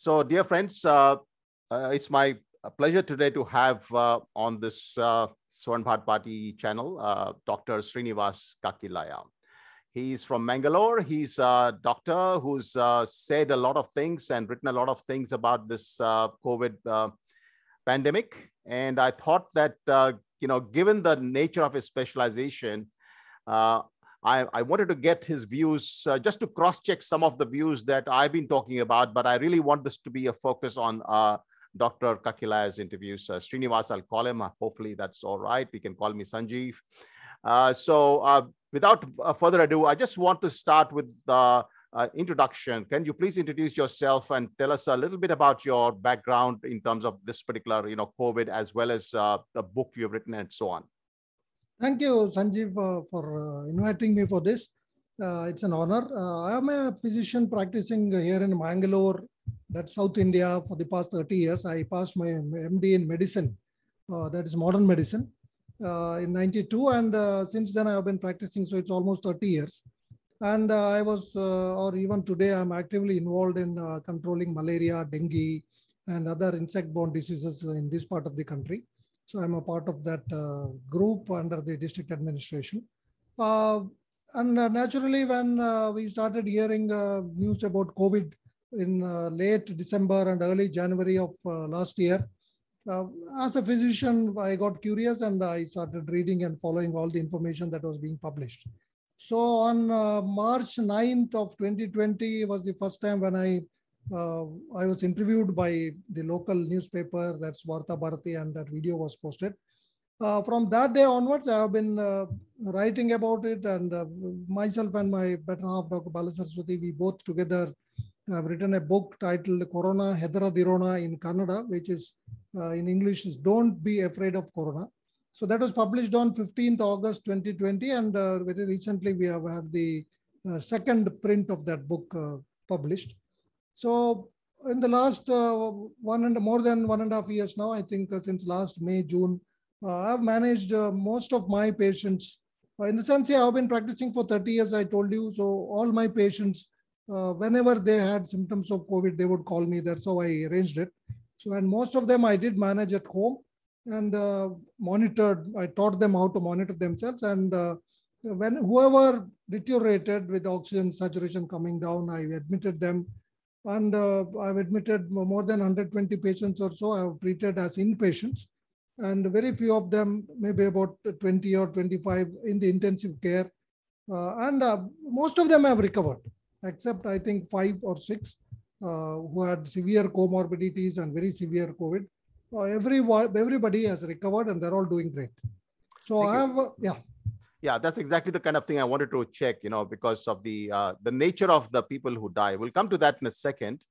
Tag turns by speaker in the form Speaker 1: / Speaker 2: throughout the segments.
Speaker 1: So, dear friends, it's my pleasure today to have on this Swarn Bharat Party channel Dr. Srinivas Kakilaya. He's from Mangalore. He's a doctor who's said a lot of things and written a lot of things about this COVID pandemic. And I thought that, given the nature of his specialization, uh, I wanted to get his views just to cross-check some of the views that I've been talking about, but I really want this to be a focus on Dr. Kakilaya's interviews. Srinivas, I'll call him. Hopefully that's all right. He can call me Sanjeev. Without further ado, I just want to start with the introduction. Can you please introduce yourself and tell us a little bit about your background in terms of this particular, COVID, as well as the book you've written and so on?
Speaker 2: Thank you, Sanjeev, for inviting me for this. It's an honor. I am a physician practicing here in Mangalore, that's South India, for the past 30 years. I passed my MD in medicine, that is modern medicine, in 92. And since then I have been practicing, so it's almost 30 years. And I was, or even today, I'm actively involved in controlling malaria, dengue, and other insect-borne diseases in this part of the country. So I'm a part of that group under the district administration. Naturally, when we started hearing news about COVID in late December and early January of last year, as a physician, I got curious and I started reading and following all the information that was being published. So on March 9th of 2020 was the first time when I was interviewed by the local newspaper, that's Varta Bharati, and that video was posted. From that day onwards, I have been writing about it, and myself and my better half, Dr. Balasaraswati, we both together have written a book titled Corona Hedara Dirona in Kannada, which is in English is Don't Be Afraid of Corona. So that was published on 15th August 2020, and very recently we have had the second print of that book published. So in the last more than 1.5 years now, I think since last May, June, I've managed most of my patients. In the sense, I've been practicing for 30 years, I told you. So all my patients, whenever they had symptoms of COVID, they would call me. That's how I arranged it. So, and most of them I did manage at home and monitored. I taught them how to monitor themselves. And when whoever deteriorated with oxygen saturation coming down, I admitted them. And I've admitted more than 120 patients or so I have treated as inpatients. And very few of them, maybe about 20 or 25 in the intensive care. Most of them have recovered, except I think 5 or 6 who had severe comorbidities and very severe COVID. Everybody has recovered and they're all doing great. So
Speaker 1: Yeah, that's exactly the kind of thing I wanted to check, because of the nature of the people who die. We'll come to that in a second.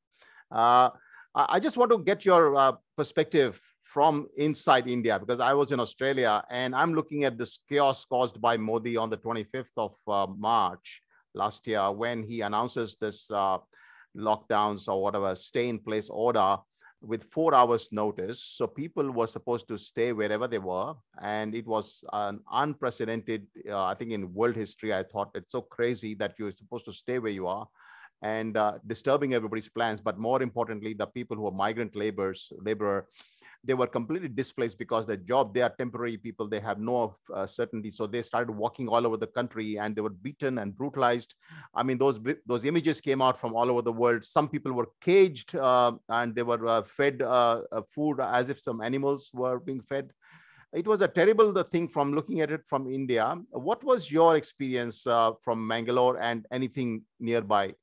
Speaker 1: I just want to get your perspective from inside India, because I was in Australia and I'm looking at this chaos caused by Modi on the 25th of March last year, when he announces this lockdowns or whatever, stay in place order with 4 hours notice. So people were supposed to stay wherever they were. And it was an unprecedented, I think in world history. I thought it's so crazy that you're supposed to stay where you are and disturbing everybody's plans. But more importantly, the people who are migrant laborer, they were completely displaced because their job, they are temporary people, they have no certainty. So they started walking all over the country and they were beaten and brutalized. I mean, those images came out from all over the world. Some people were caged and they were fed food as if some animals were being fed. It was a terrible thing from looking at it from India. What was your experience from Mangalore and anything nearby?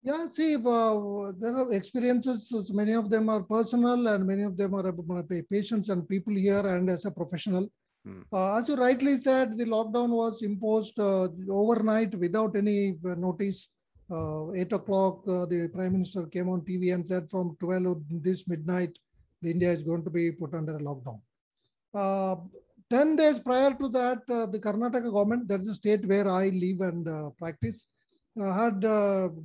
Speaker 2: Yeah, see, there are experiences, many of them are personal and many of them are about patients and people here and as a professional. As you rightly said, the lockdown was imposed overnight without any notice. 8 o'clock, the Prime Minister came on TV and said from 12 this midnight, the India is going to be put under a lockdown. 10 days prior to that, the Karnataka government, that's the state where I live and practice, had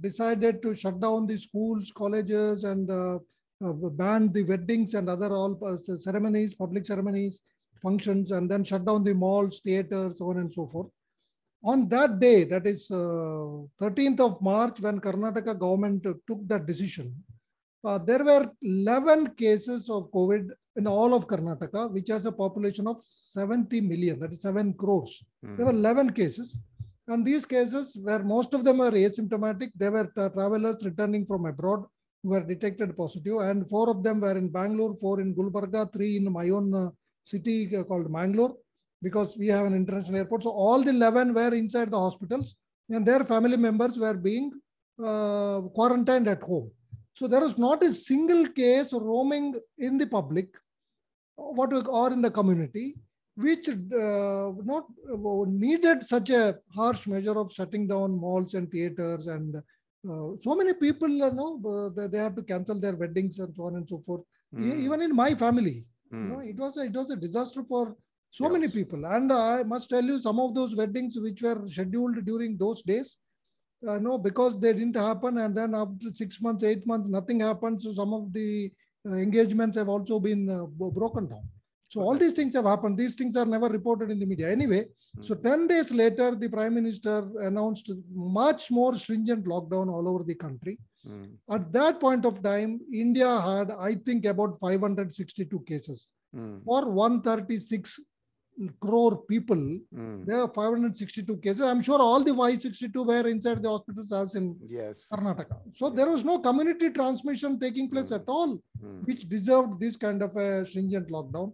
Speaker 2: decided to shut down the schools, colleges, and ban the weddings and other all ceremonies, public ceremonies, functions, and then shut down the malls, theaters, so on and so forth. On that day, that is 13th of March, when Karnataka government took that decision, there were 11 cases of COVID in all of Karnataka, which has a population of 70 million, that is 7 crores. There were 11 cases. And these cases, where most of them were asymptomatic, they were travelers returning from abroad who were detected positive, and 4 of them were in Bangalore, 4 in Gulbarga, 3 in my own city called Mangalore, because we have an international airport. So all the 11 were inside the hospitals, and their family members were being quarantined at home. So there was not a single case roaming in the public or in the community, which not needed such a harsh measure of shutting down malls and theaters. And so many people, they had to cancel their weddings and so on and so forth. Even in my family, it was a disaster for so many people. And I must tell you, some of those weddings which were scheduled during those days, because they didn't happen, and then after 6 months, 8 months, nothing happened. So some of the engagements have also been broken down. So all these things have happened. These things are never reported in the media. Anyway, so 10 days later, the Prime Minister announced much more stringent lockdown all over the country. At that point of time, India had, I think, about 562 cases. For 136 crore people, there are 562 cases. I'm sure all the 562 were inside the hospitals as in Karnataka. So there was no community transmission taking place at all, which deserved this kind of a stringent lockdown.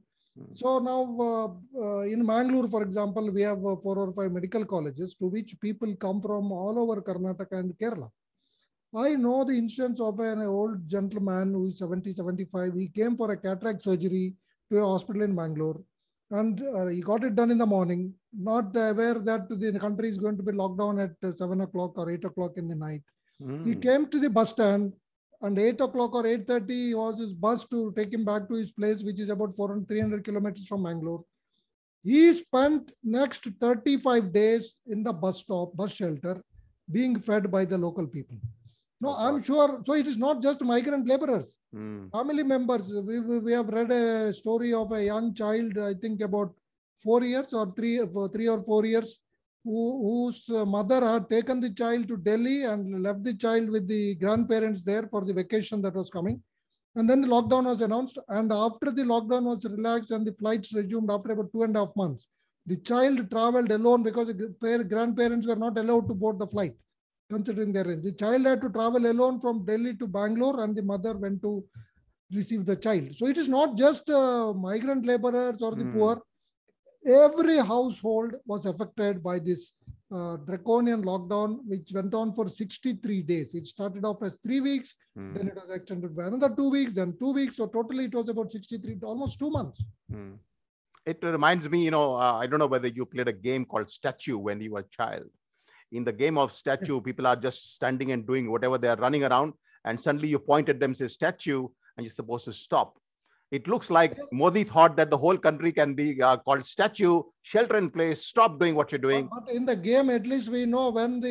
Speaker 2: So now in Mangalore, for example, we have 4 or 5 medical colleges to which people come from all over Karnataka and Kerala. I know the instance of an old gentleman who is 70, 75. He came for a cataract surgery to a hospital in Mangalore, and he got it done in the morning, not aware that the country is going to be locked down at 7 o'clock or 8 o'clock in the night. He came to the bus stand, and 8 o'clock or 8:30 was his bus to take him back to his place, which is about 300 kilometers from Mangalore. He spent next 35 days in the bus shelter, being fed by the local people. No, I'm sure. So it is not just migrant laborers, family members. We have read a story of a young child, I think about 4 years or 3 or 4 years, whose mother had taken the child to Delhi and left the child with the grandparents there for the vacation that was coming. And then the lockdown was announced. And after the lockdown was relaxed and the flights resumed after about 2.5 months, the child traveled alone because the grandparents were not allowed to board the flight, considering their age. The child had to travel alone from Delhi to Bangalore, and the mother went to receive the child. So it is not just migrant laborers or the poor. Every household was affected by this draconian lockdown, which went on for 63 days. It started off as 3 weeks, then it was extended by another 2 weeks, then 2 weeks. So totally it was about 63, almost 2 months.
Speaker 1: It reminds me, I don't know whether you played a game called Statue when you were a child. In the game of Statue, people are just standing and doing whatever they are running around, and suddenly you point at them, say statue, and you're supposed to stop. It looks like Modi thought that the whole country can be called statue, shelter in place, stop doing what you're doing.
Speaker 2: But in the game, at least we know when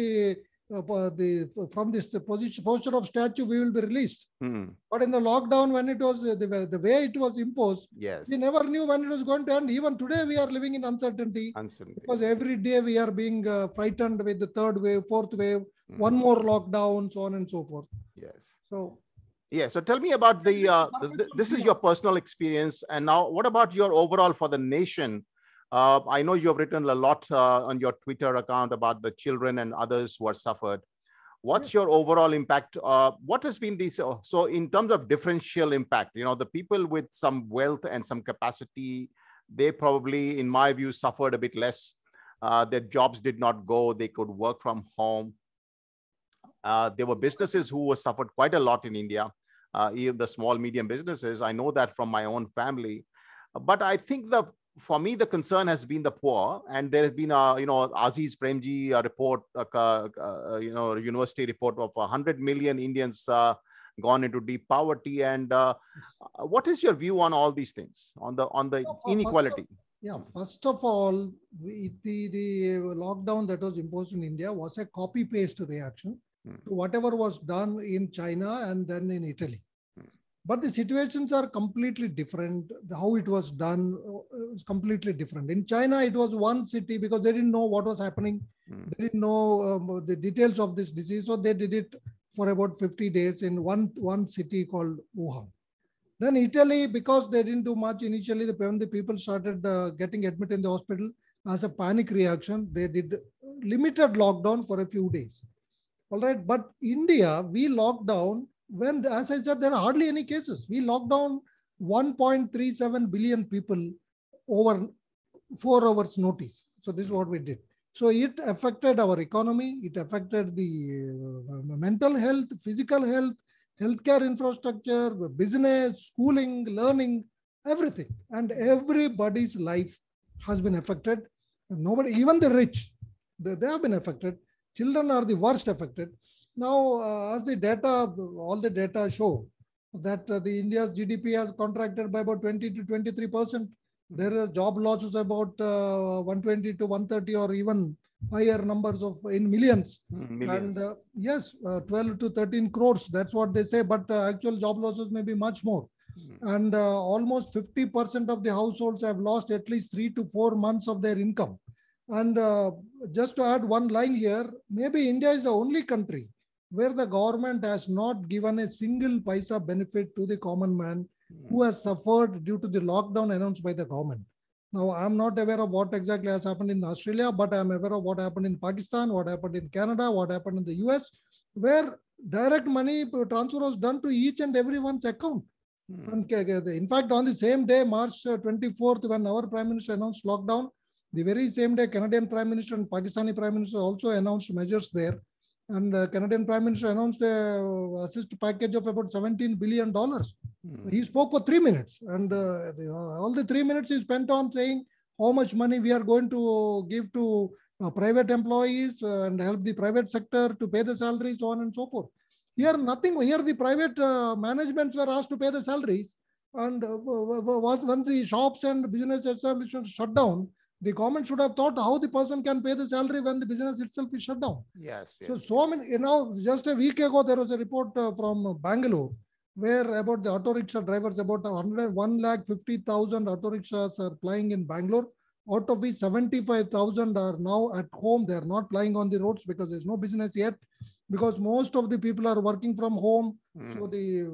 Speaker 2: from this posture of statue, we will be released. But in the lockdown, when it was the way it was imposed, we never knew when it was going to end. Even today, we are living in uncertainty. Because every day we are being frightened with the 3rd wave, 4th wave, one more lockdown, so on and so forth.
Speaker 1: So tell me about this is your personal experience. And now what about your overall for the nation? I know you have written a lot on your Twitter account about the children and others who are suffered. What's your overall impact? What has been this? So in terms of differential impact, the people with some wealth and some capacity, they probably, in my view, suffered a bit less. Their jobs did not go. They could work from home. There were businesses who were suffered quite a lot in India, even the small, medium businesses. I know that from my own family. But I think for me, the concern has been the poor. And there has been Aziz Premji report, university report of 100 million Indians gone into deep poverty. And what is your view on all these things, on the inequality?
Speaker 2: First of all, the lockdown that was imposed in India was a copy-paste reaction to whatever was done in China and then in Italy. But the situations are completely different. How it was done is completely different. In China, it was one city because they didn't know what was happening. They didn't know the details of this disease. So they did it for about 50 days in one city called Wuhan. Then Italy, because they didn't do much initially, when the people started getting admitted in the hospital as a panic reaction, they did limited lockdown for a few days. All right. But India, we locked down when, as I said, there are hardly any cases. We locked down 1.37 billion people over 4 hours notice. So this is what we did. So it affected our economy. It affected the mental health, physical health, healthcare infrastructure, business, schooling, learning, everything. And everybody's life has been affected. Nobody, even the rich, they have been affected. Children are the worst affected. Now, as the data, all the data show that the India's GDP has contracted by about 20 to 23%. There are job losses about 120 to 130 or even higher numbers of in millions.
Speaker 1: Millions.
Speaker 2: And yes, 12 to 13 crores. That's what they say. But actual job losses may be much more. And almost 50% of the households have lost at least 3 to 4 months of their income. And just to add one line here, maybe India is the only country where the government has not given a single paisa benefit to the common man who has suffered due to the lockdown announced by the government. Now, I'm not aware of what exactly has happened in Australia, but I'm aware of what happened in Pakistan, what happened in Canada, what happened in the US, where direct money transfer was done to each and everyone's account. And in fact, on the same day, March 24th, when our Prime Minister announced lockdown, the very same day, Canadian Prime Minister and Pakistani Prime Minister also announced measures there. And Canadian Prime Minister announced a assist package of about $17 billion. He spoke for 3 minutes. And all the 3 minutes he spent on saying how much money we are going to give to private employees and help the private sector to pay the salaries, so on and so forth. Here, nothing. Here, the private managements were asked to pay the salaries. And when the shops and business establishments shut down, the government should have thought how the person can pay the salary when the business itself is shut down.
Speaker 1: Yes.
Speaker 2: So many, just a week ago, there was a report from Bangalore where about the auto rickshaw drivers, about 150,000 auto rickshaws are plying in Bangalore. Out of which 75,000 are now at home. They are not plying on the roads because there's no business yet, because most of the people are working from home. So the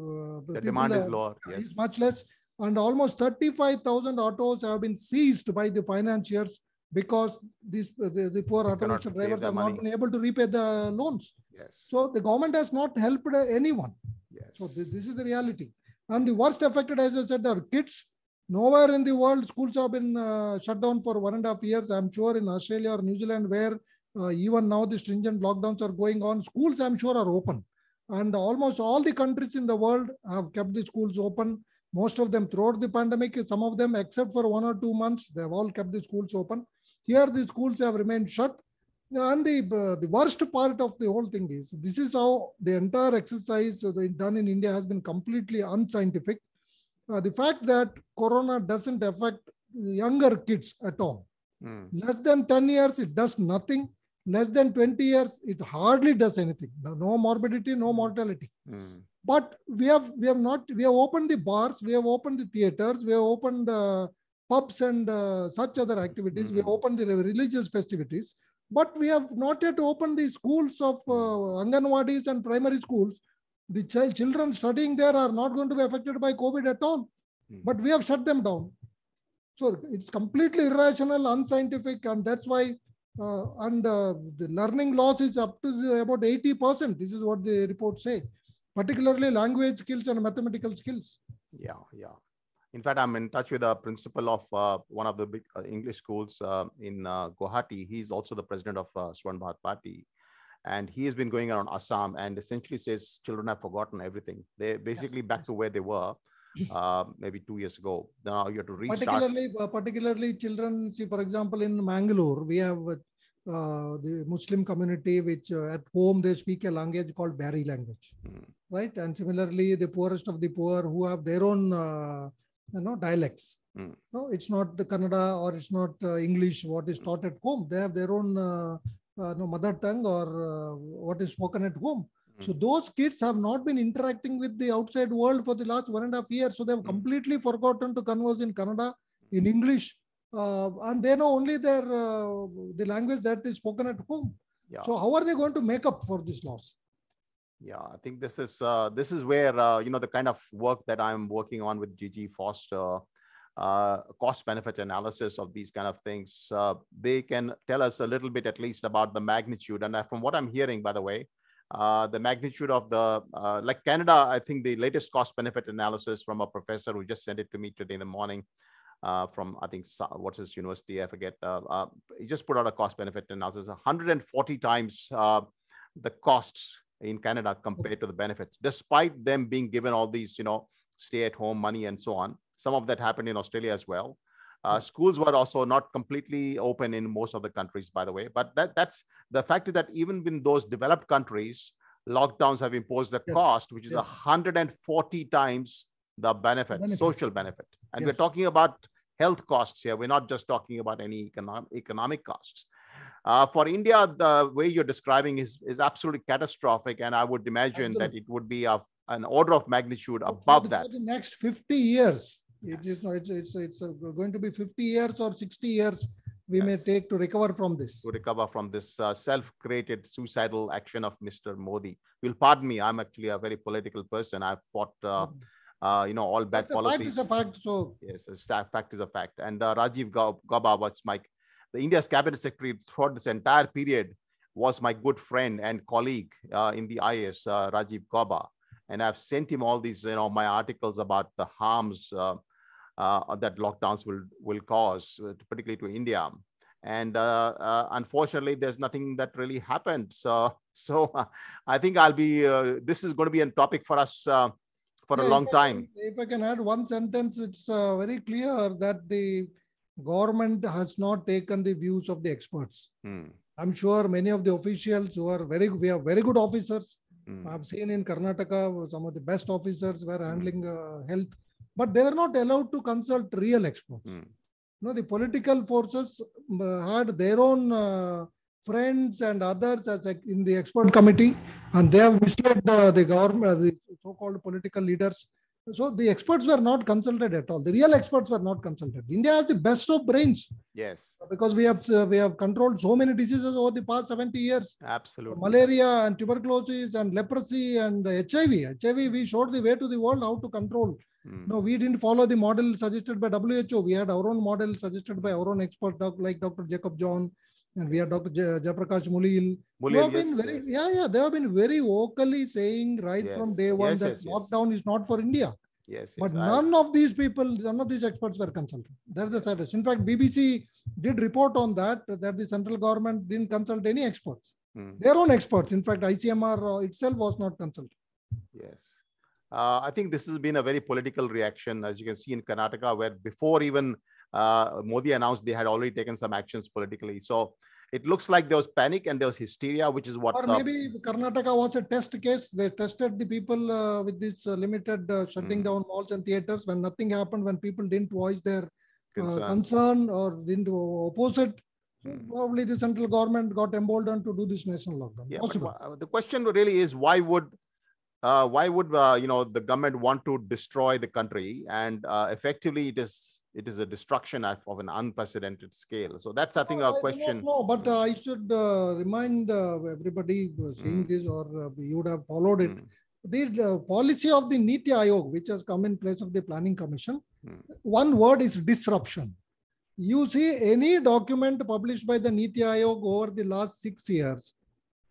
Speaker 1: demand is lower. Yes.
Speaker 2: Is much less. And almost 35,000 autos have been seized by the financiers because the poor auto rickshaw drivers have not been able to repay the loans.
Speaker 1: Yes.
Speaker 2: So the government has not helped anyone.
Speaker 1: Yes.
Speaker 2: So this is the reality. And the worst affected, as I said, are kids. Nowhere in the world schools have been shut down for 1.5 years. I'm sure in Australia or New Zealand, where even now the stringent lockdowns are going on, schools I'm sure are open. And almost all the countries in the world have kept the schools open. Most of them throughout the pandemic, some of them, except for 1 or 2 months, they have all kept the schools open. Here, the schools have remained shut. And the worst part of the whole thing is, this is how the entire exercise done in India has been completely unscientific. The fact that Corona doesn't affect younger kids at all. Less than 10 years, it does nothing. Less than 20 years, it hardly does anything. No morbidity, no mortality. But we have opened the bars, we have opened the theaters, we have opened pubs and such other activities. We have opened the religious festivities, but we have not yet opened the schools of Anganwadis and primary schools. The children studying there are not going to be affected by COVID at all, but we have shut them down. So it's completely irrational, unscientific, and that's why the learning loss is up to about 80%. This is what the reports say, particularly language skills and mathematical skills.
Speaker 1: Yeah. In fact, I'm in touch with a principal of one of the big English schools in Guwahati. He's also the president of Swarn Bharat Party. And he has been going around Assam and essentially says children have forgotten everything. They're basically back to where they were maybe 2 years ago. Now you have to restart.
Speaker 2: Particularly children, see, for example, in Mangalore, we have the Muslim community, which at home they speak a language called Bari language, right? And similarly, the poorest of the poor who have their own dialects. No, it's not the Kannada or it's not English what is taught at home. They have their own mother tongue or what is spoken at home. So those kids have not been interacting with the outside world for the last 1.5 years. So they've completely forgotten to converse in Kannada, in English, and they know only the language that is spoken at home.
Speaker 1: Yeah.
Speaker 2: So how are they going to make up for this loss?
Speaker 1: Yeah, I think this is where the kind of work that I'm working on with Gigi Foster, cost benefit analysis of these kind of things. They can tell us a little bit at least about the magnitude. And from what I'm hearing, by the way, the magnitude of the like Canada, I think the latest cost benefit analysis from a professor who just sent it to me today in the morning. From I think what's his university, I forget. He just put out a cost benefit analysis, 140 times the costs in Canada compared to the benefits, despite them being given all these, stay-at-home money and so on. Some of that happened in Australia as well. Schools were also not completely open in most of the countries, by the way. But that's the fact is that even in those developed countries, lockdowns have imposed a cost, which is 140 times the benefit, social benefit. And we're talking about health costs here. We're not just talking about any economic costs. For India, the way you're describing is absolutely catastrophic. And I would imagine that it would be an order of magnitude above that.
Speaker 2: For the next 50 years, it's going to be 50 years or 60 years we may take to recover from this.
Speaker 1: To recover from this self-created suicidal action of Mr. Modi. You'll pardon me, I'm actually a very political person. I've fought all bad policies.
Speaker 2: Fact is a fact. So
Speaker 1: yes, a fact is a fact. And Rajiv Gauba was the India's cabinet secretary throughout this entire period was my good friend and colleague in the IS, Rajiv Gauba. And I've sent him all these, my articles about the harms that lockdowns will cause, particularly to India. And unfortunately, there's nothing that really happened. So I think this is going to be a topic for us for a long time.
Speaker 2: If I can add one sentence, it's very clear that the government has not taken the views of the experts. I'm sure many of the officials we have very good officers. I've seen in Karnataka, some of the best officers were handling health, but they were not allowed to consult real experts. The political forces had their own friends and others in the expert committee, and they have misled the government, the so-called political leaders. So the experts were not consulted at all. The real experts were not consulted. India has the best of brains.
Speaker 1: Yes.
Speaker 2: Because we have controlled so many diseases over the past 70 years.
Speaker 1: Absolutely.
Speaker 2: Malaria and tuberculosis and leprosy and HIV. HIV, we showed the way to the world how to control. No, we didn't follow the model suggested by WHO. We had our own model suggested by our own experts like Dr. Jacob John, and we had Dr. Jayaprakash Mulil. They have been very vocally saying from day one that lockdown is not for India. But none of these experts were consulted. That's the saddest. In fact, BBC did report on that the central government didn't consult any experts. Their own experts. In fact, ICMR itself was not consulted.
Speaker 1: Yes. I think this has been a very political reaction, as you can see in Karnataka, where before even Modi announced, they had already taken some actions politically. So it looks like there was panic and there was hysteria, which is what...
Speaker 2: Or maybe Karnataka was a test case. They tested the people with this limited shutting down malls and theaters. When nothing happened, when people didn't voice their concern or didn't oppose it, probably the central government got emboldened to do this national lockdown.
Speaker 1: Yeah, the question really is, why would the government want to destroy the country? And effectively, it is a destruction of an unprecedented scale. So that's, I think, a question.
Speaker 2: No, but I should remind everybody seeing this, or you would have followed it. The policy of the Niti Aayog, which has come in place of the Planning Commission, one word is disruption. You see any document published by the Niti Aayog over the last 6 years,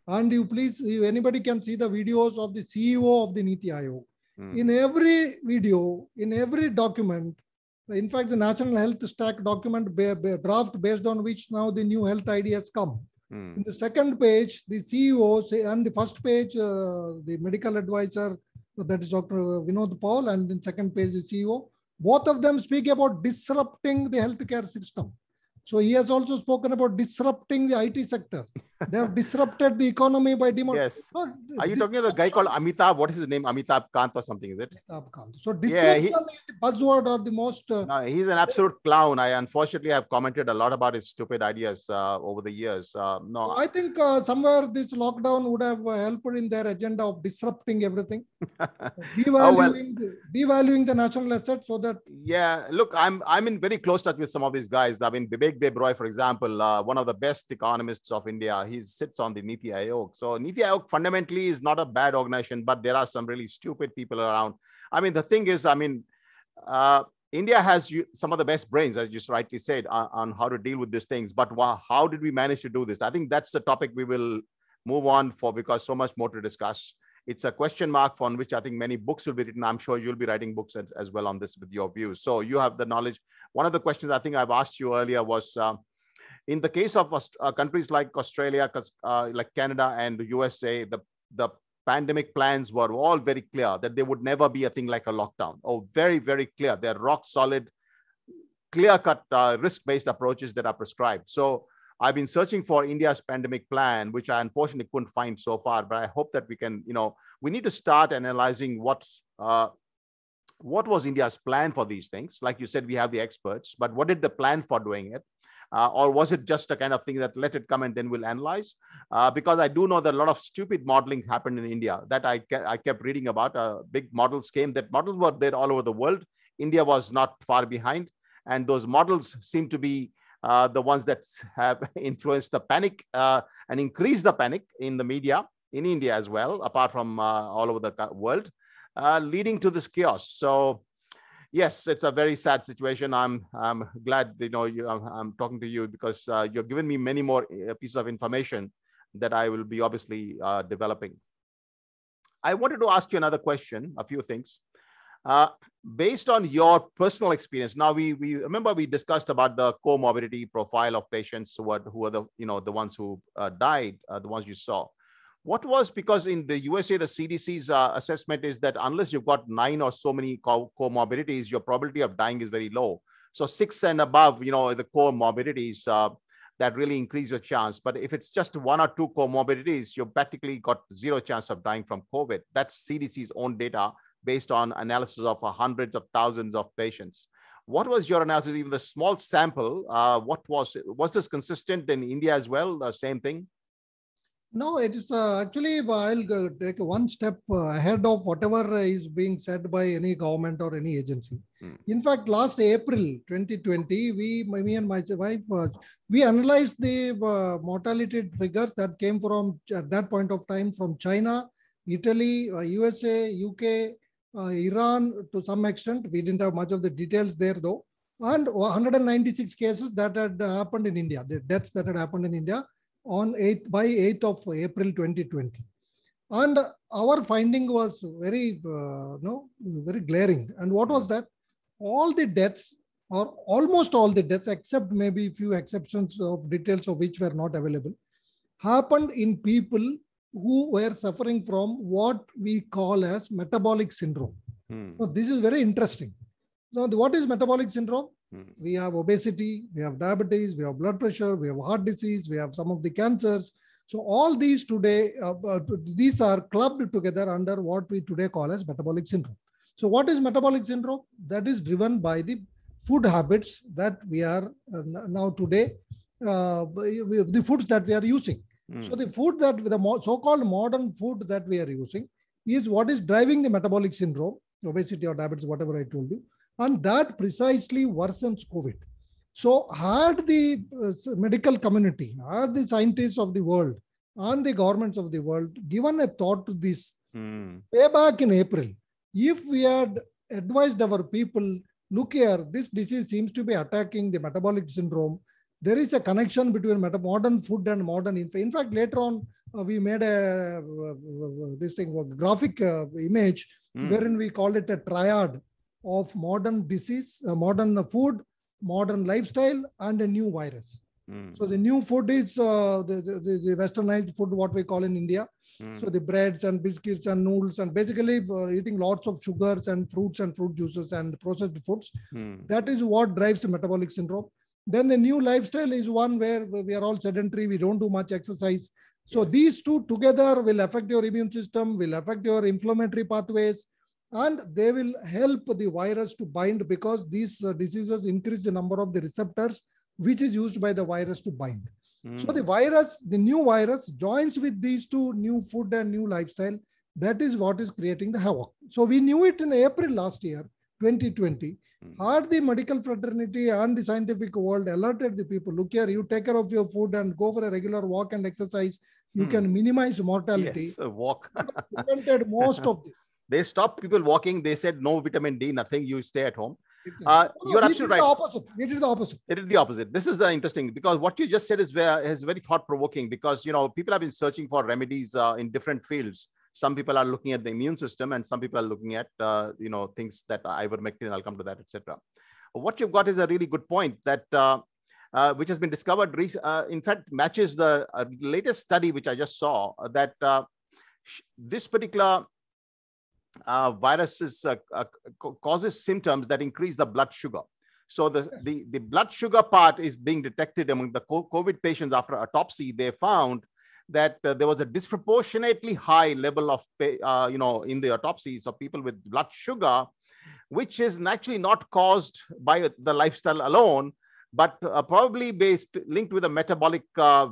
Speaker 2: and if anybody can see the videos of the CEO of the Niti Aayog. In every video, in every document, in fact, the National Health Stack document draft based on which now the new health ID has come. In the second page, the CEO and the first page, the medical advisor, that is Dr. Vinod Paul, and then second page, the CEO. Both of them speak about disrupting the healthcare system. So he has also spoken about disrupting the IT sector. They have disrupted the economy by
Speaker 1: Yes. Are you talking about the guy called Amitabh? What is his name? Amitabh Kant or something, is it?
Speaker 2: Amitabh Kant. So disruption is the buzzword or the most...
Speaker 1: No, he's an absolute clown. I unfortunately have commented a lot about his stupid ideas over the years. No,
Speaker 2: I think somewhere this lockdown would have helped in their agenda of disrupting everything, devaluing the national asset so that...
Speaker 1: Yeah, look, I'm in very close touch with some of these guys. I mean, Vivek Debroy, for example, one of the best economists of India, he sits on the Niti Aayog. So Niti Aayog fundamentally is not a bad organization, but there are some really stupid people around. I mean, the thing is, I mean, India has some of the best brains, as you rightly said, on how to deal with these things. But how did we manage to do this? I think that's the topic we will move on for, because so much more to discuss. It's a question mark on which I think many books will be written. I'm sure you'll be writing books as well on this with your views. So you have the knowledge. One of the questions I think I've asked you earlier was, in the case of countries like Australia, like Canada and the USA, the pandemic plans were all very clear that there would never be a thing like a lockdown. Oh, very, very clear. They're rock solid, clear-cut risk-based approaches that are prescribed. So I've been searching for India's pandemic plan, which I unfortunately couldn't find so far, but I hope that we can, we need to start analyzing what was India's plan for these things. Like you said, we have the experts, but what did the plan for doing it? Or was it just a kind of thing that let it come and then we'll analyze? Because I do know that a lot of stupid modeling happened in India that I kept reading about. Big models came, that models were there all over the world. India was not far behind. And those models seem to be the ones that have influenced the panic and increased the panic in the media in India as well, apart from all over the world, leading to this chaos. So yes, it's a very sad situation. I'm glad I'm talking to you, because you've given me many more pieces of information that I will be obviously developing. I wanted to ask you another question, a few things. Based on your personal experience, now we remember we discussed about the comorbidity profile of patients who are the the ones who died, the ones you saw. What was, because in the USA, the CDC's assessment is that unless you've got 9 or so many comorbidities, your probability of dying is very low. So 6 and above, the comorbidities that really increase your chance. But if it's just 1 or 2 comorbidities, you've practically got 0 chance of dying from COVID. That's CDC's own data based on analysis of hundreds of thousands of patients. What was your analysis, even the small sample? Was this consistent in India as well, the same thing?
Speaker 2: No, it is actually, I'll take one step ahead of whatever is being said by any government or any agency. In fact, last April 2020, me and my wife, we analyzed the mortality figures that came from, at that point of time, from China, Italy, USA, UK, Iran to some extent. We didn't have much of the details there though. And 196 cases that had happened in India, the deaths that had happened in India by 8th of April 2020. And our finding was very, very glaring. And what was that? All the deaths, or almost all the deaths, except maybe a few exceptions of details of which were not available, happened in people who were suffering from what we call as metabolic syndrome. So this is very interesting. So what is metabolic syndrome? We have obesity, we have diabetes, we have blood pressure, we have heart disease, we have some of the cancers. So all these today, these are clubbed together under what we today call as metabolic syndrome. So what is metabolic syndrome? That is driven by the food habits that we are now today, the foods that we are using. So the food that, the so-called modern food that we are using is what is driving the metabolic syndrome, obesity or diabetes, whatever I told you. And that precisely worsens COVID. So had the medical community, had the scientists of the world and the governments of the world given a thought to this way back in April, if we had advised our people, look here, this disease seems to be attacking the metabolic syndrome. There is a connection between modern food and modern. In fact, later on, we made a graphic image wherein we call it a triad of modern disease, modern food, modern lifestyle, and a new virus. So the new food is the westernized food, what we call in India. So the breads and biscuits and noodles, and basically eating lots of sugars and fruits and fruit juices and processed foods. That is what drives the metabolic syndrome. Then the new lifestyle is one where we are all sedentary, we don't do much exercise. So
Speaker 1: Yes.
Speaker 2: these two together will affect your immune system, will affect your inflammatory pathways, and they will help the virus to bind, because these diseases increase the number of the receptors which is used by the virus to bind. So the virus, the new virus joins with these two, new food and new lifestyle. That is what is creating the havoc. So we knew it in April last year, 2020. Had the medical fraternity and the scientific world alerted the people, look here, you take care of your food and go for a regular walk and exercise, you can minimize mortality.
Speaker 1: Yes, a walk.
Speaker 2: Prevented most of this.
Speaker 1: They stopped people walking. They said no vitamin D, nothing. You stay at home.
Speaker 2: You're
Speaker 1: absolutely right.
Speaker 2: We did the opposite.
Speaker 1: It is the opposite. This is the interesting, because what you just said is very thought provoking, because people have been searching for remedies in different fields. Some people are looking at the immune system, and some people are looking at things that ivermectin. I'll come to that, etc. What you've got is a really good point that which has been discovered. In fact, matches the latest study which I just saw, that this particular virus causes symptoms that increase the blood sugar. So the blood sugar part is being detected among the COVID patients. After autopsy, they found that there was a disproportionately high level of, in the autopsies of people with blood sugar, which is actually not caused by the lifestyle alone, but probably linked with the metabolic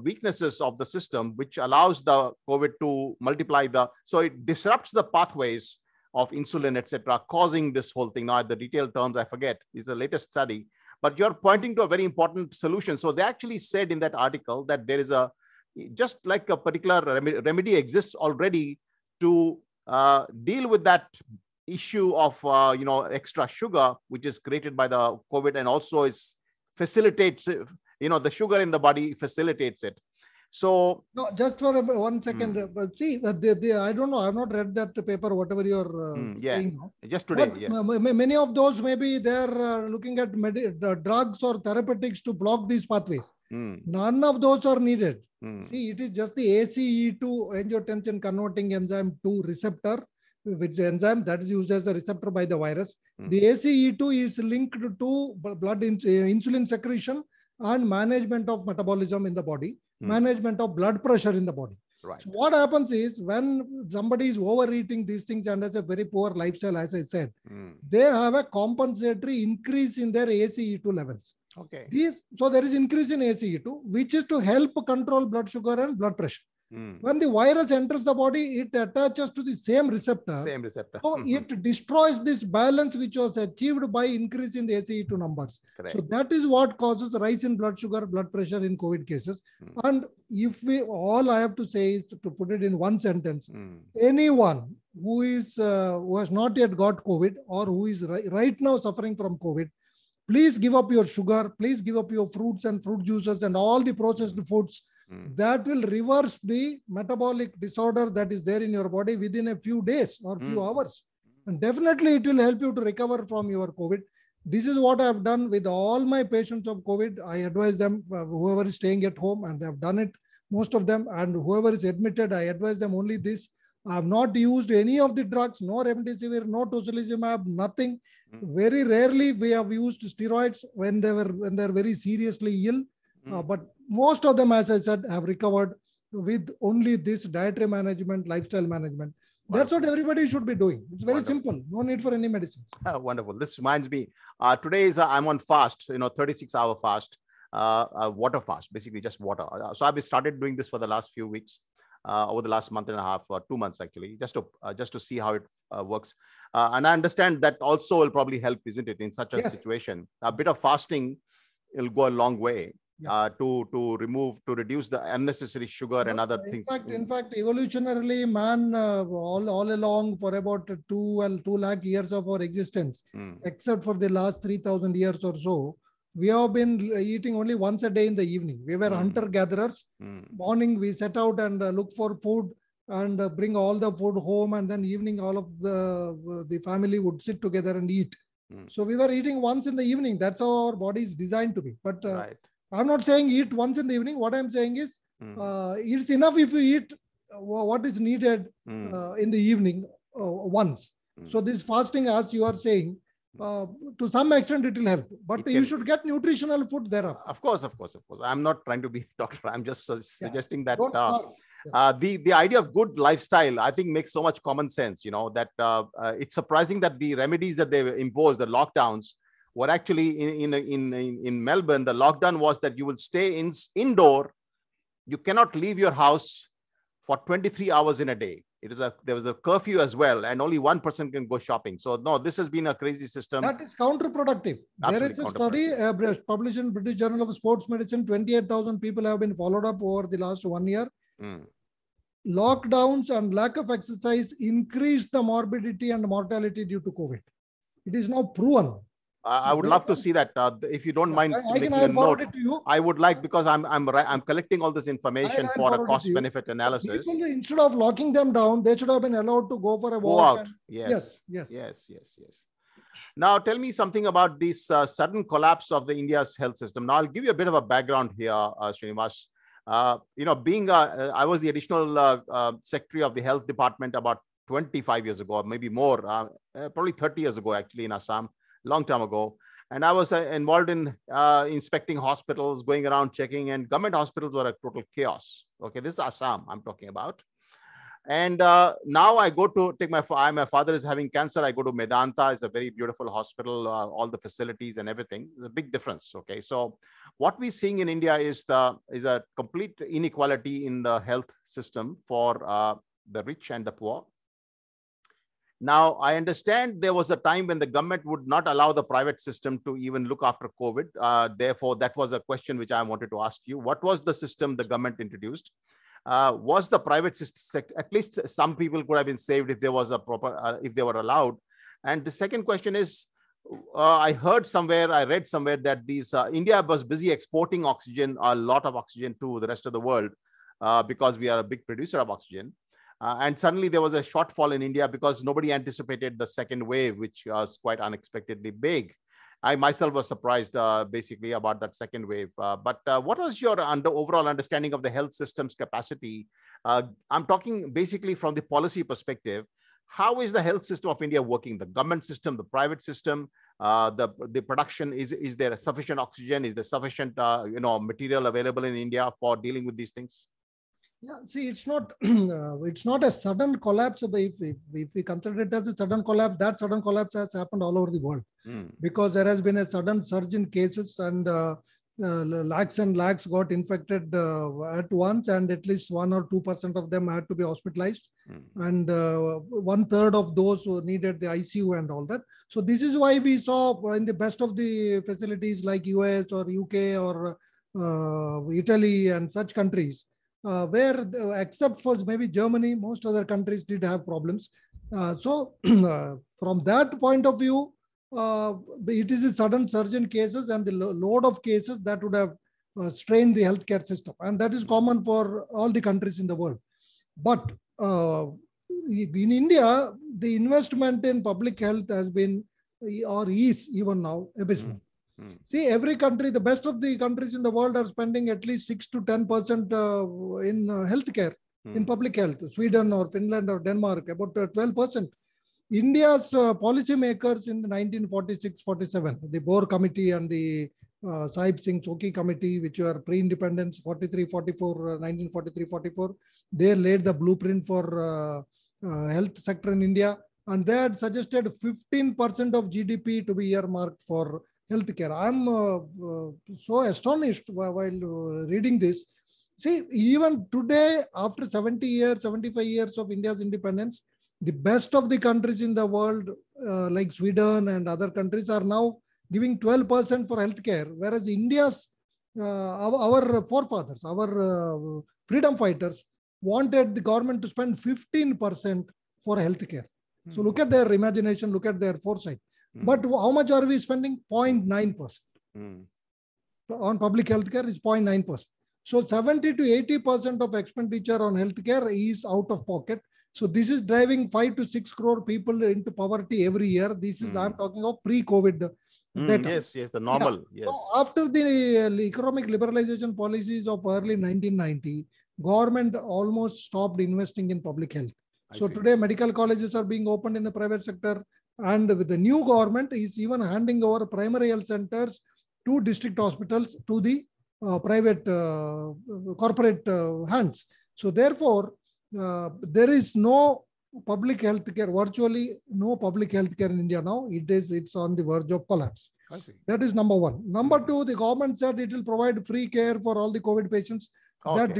Speaker 1: weaknesses of the system, which allows the COVID to multiply so it disrupts the pathways of insulin, etc., causing this whole thing. Now, the detailed terms, I forget, is the latest study, but you're pointing to a very important solution. So they actually said in that article that there is just like a particular remedy exists already to deal with that issue of, extra sugar, which is created by the COVID, and also facilitates, the sugar in the body facilitates it. So
Speaker 2: no, just for 1 second. But see, I don't know. I've not read that paper. Whatever you're saying now.
Speaker 1: Just today.
Speaker 2: But
Speaker 1: yes.
Speaker 2: Many of those, maybe they're looking at drugs or therapeutics to block these pathways. None of those are needed. See, it is just the ACE2 angiotensin converting enzyme 2 receptor, which is enzyme that is used as a receptor by the virus. The ACE2 is linked to blood insulin secretion and management of metabolism in the body, management of blood pressure in the body.
Speaker 1: Right.
Speaker 2: So what happens is, when somebody is overeating these things and has a very poor lifestyle, as I said, they have a compensatory increase in their ACE2 levels.
Speaker 1: Okay.
Speaker 2: So there is increase in ACE2, which is to help control blood sugar and blood pressure. When the virus enters the body, it attaches to the same receptor. So it destroys this balance which was achieved by increase in the ACE2 numbers.
Speaker 1: Correct.
Speaker 2: So that is what causes rise in blood sugar, blood pressure in COVID cases. And if all I have to say is to put it in one sentence, anyone who has not yet got COVID, or who is right now suffering from COVID, please give up your sugar, please give up your fruits and fruit juices and all the processed foods. That will reverse the metabolic disorder that is there in your body within a few days or few hours. And definitely it will help you to recover from your COVID. This is what I have done with all my patients of COVID. I advise them, whoever is staying at home, and they have done it, most of them, and whoever is admitted, I advise them only this. I have not used any of the drugs, no remdesivir, no tocilizumab, nothing. Very rarely we have used steroids when they're very seriously ill. But most of them, as I said, have recovered with only this dietary management, lifestyle management. That's what everybody should be doing. It's very simple. No need for any medicine.
Speaker 1: Wonderful. This reminds me, today I'm on fast, 36-hour fast, water fast, basically just water. So I've started doing this for the last few weeks, over the last month and a half, or 2 months actually, just to see how it works. And I understand that also will probably help, isn't it, in such a situation? A bit of fasting will go a long way. To reduce the unnecessary sugar and other things.
Speaker 2: In fact, evolutionarily, man, all along for about 2 lakh years of our existence, except for the last 3,000 years or so, we have been eating only once a day in the evening. We were hunter-gatherers. Morning, we set out and look for food and bring all the food home, and then evening, all of the family would sit together and eat. So we were eating once in the evening. That's how our body is designed to be. But I'm not saying eat once in the evening. What I'm saying is it's enough if you eat what is needed in the evening once. So this fasting, as you are saying, To some extent, it will help. But you should get nutritional food thereafter.
Speaker 1: Of course. I'm not trying to be a doctor. I'm just suggesting that the idea of good lifestyle, I think, makes so much common sense. You know, that it's surprising that the remedies that they imposed, the lockdowns, were actually in Melbourne. The lockdown was that you will stay indoor. You cannot leave your house for 23 hours in a day. There was a curfew as well, and only one person can go shopping. So no, this has been a crazy system.
Speaker 2: That is counterproductive. There is a study published in British Journal of Sports Medicine. 28,000 people have been followed up over the last 1 year. Lockdowns and lack of exercise increased the morbidity and mortality due to COVID. It is now proven.
Speaker 1: I would love to see that. If you don't mind,
Speaker 2: I can forward it to you.
Speaker 1: I would like, because I'm collecting all this information for a cost-benefit analysis.
Speaker 2: People, instead of locking them down, they should have been allowed to go for a walk.
Speaker 1: Go out. Yes. Now, tell me something about this sudden collapse of the India's health system. Now, I'll give you a bit of a background here, Srinivas. You know, I was the additional secretary of the health department about 25 years ago, maybe more, probably 30 years ago, actually, in Assam. Long time ago. And I was involved in inspecting hospitals, going around checking, and government hospitals were a total chaos. Okay, this is Assam I'm talking about. And now I go to take my father is having cancer. I go to Medanta. It's a very beautiful hospital, all the facilities and everything. There's a big difference. Okay, so what we're seeing in India is a complete inequality in the health system for the rich and the poor. Now, I understand there was a time when the government would not allow the private system to even look after COVID. Therefore, that was a question which I wanted to ask you. What was the system the government introduced? Was the private sector, at least some people could have been saved if there was a proper, if they were allowed? And the second question is, I read somewhere that India was busy exporting oxygen, a lot of oxygen to the rest of the world because we are a big producer of oxygen. And suddenly there was a shortfall in India because nobody anticipated the second wave, which was quite unexpectedly big. I myself was surprised basically about that second wave. But what was your overall understanding of the health system's capacity? I'm talking basically from the policy perspective. How is the health system of India working? The government system, the private system, the production, is there sufficient oxygen? Is there sufficient material available in India for dealing with these things?
Speaker 2: Yeah, see, it's not it's not a sudden collapse. If we consider it as a sudden collapse, that sudden collapse has happened all over the world because there has been a sudden surge in cases and lakhs and lakhs got infected at once, and at least 1 or 2% of them had to be hospitalized, and 1/3 of those who needed the ICU and all that. So this is why we saw in the best of the facilities like US or UK or Italy and such countries, where except for maybe Germany, most other countries did have problems. So from that point of view, it is a sudden surge in cases and the load of cases that would have strained the healthcare system. And that is common for all the countries in the world. But in India, the investment in public health has been, or is even now, abysmal. See, every country, the best of the countries in the world are spending at least 6 to 10% in healthcare, in public health. Sweden or Finland or Denmark, about 12%. India's policymakers in the 1946-47, the Boer Committee and the Sahib Singh Soki Committee, which were pre-independence, 43-44, 1943-44, they laid the blueprint for health sector in India, and they had suggested 15% of GDP to be earmarked for healthcare. I'm so astonished while reading this. See, even today, after 70 years, 75 years of India's independence, the best of the countries in the world, like Sweden and other countries, are now giving 12% for healthcare, whereas India's, our forefathers, our freedom fighters, wanted the government to spend 15% for healthcare. So look at their imagination, look at their foresight. But how much are we spending? 0.9%. On public healthcare is 0.9%. So 70 to 80% of expenditure on healthcare is out of pocket. So this is driving 5 to 6 crore people into poverty every year. This is, I'm talking of pre-COVID data.
Speaker 1: Yes, the normal.
Speaker 2: Yeah. Yes. So after the economic liberalization policies of early 1990, government almost stopped investing in public health. So today medical colleges are being opened in the private sector. And with the new government, is even handing over primary health centers to district hospitals to the private corporate hands. So therefore, there is no public health care, virtually no public health care in India now. It's on the verge of collapse. That is number one. Number two, the government said it will provide free care for all the COVID patients. Okay. That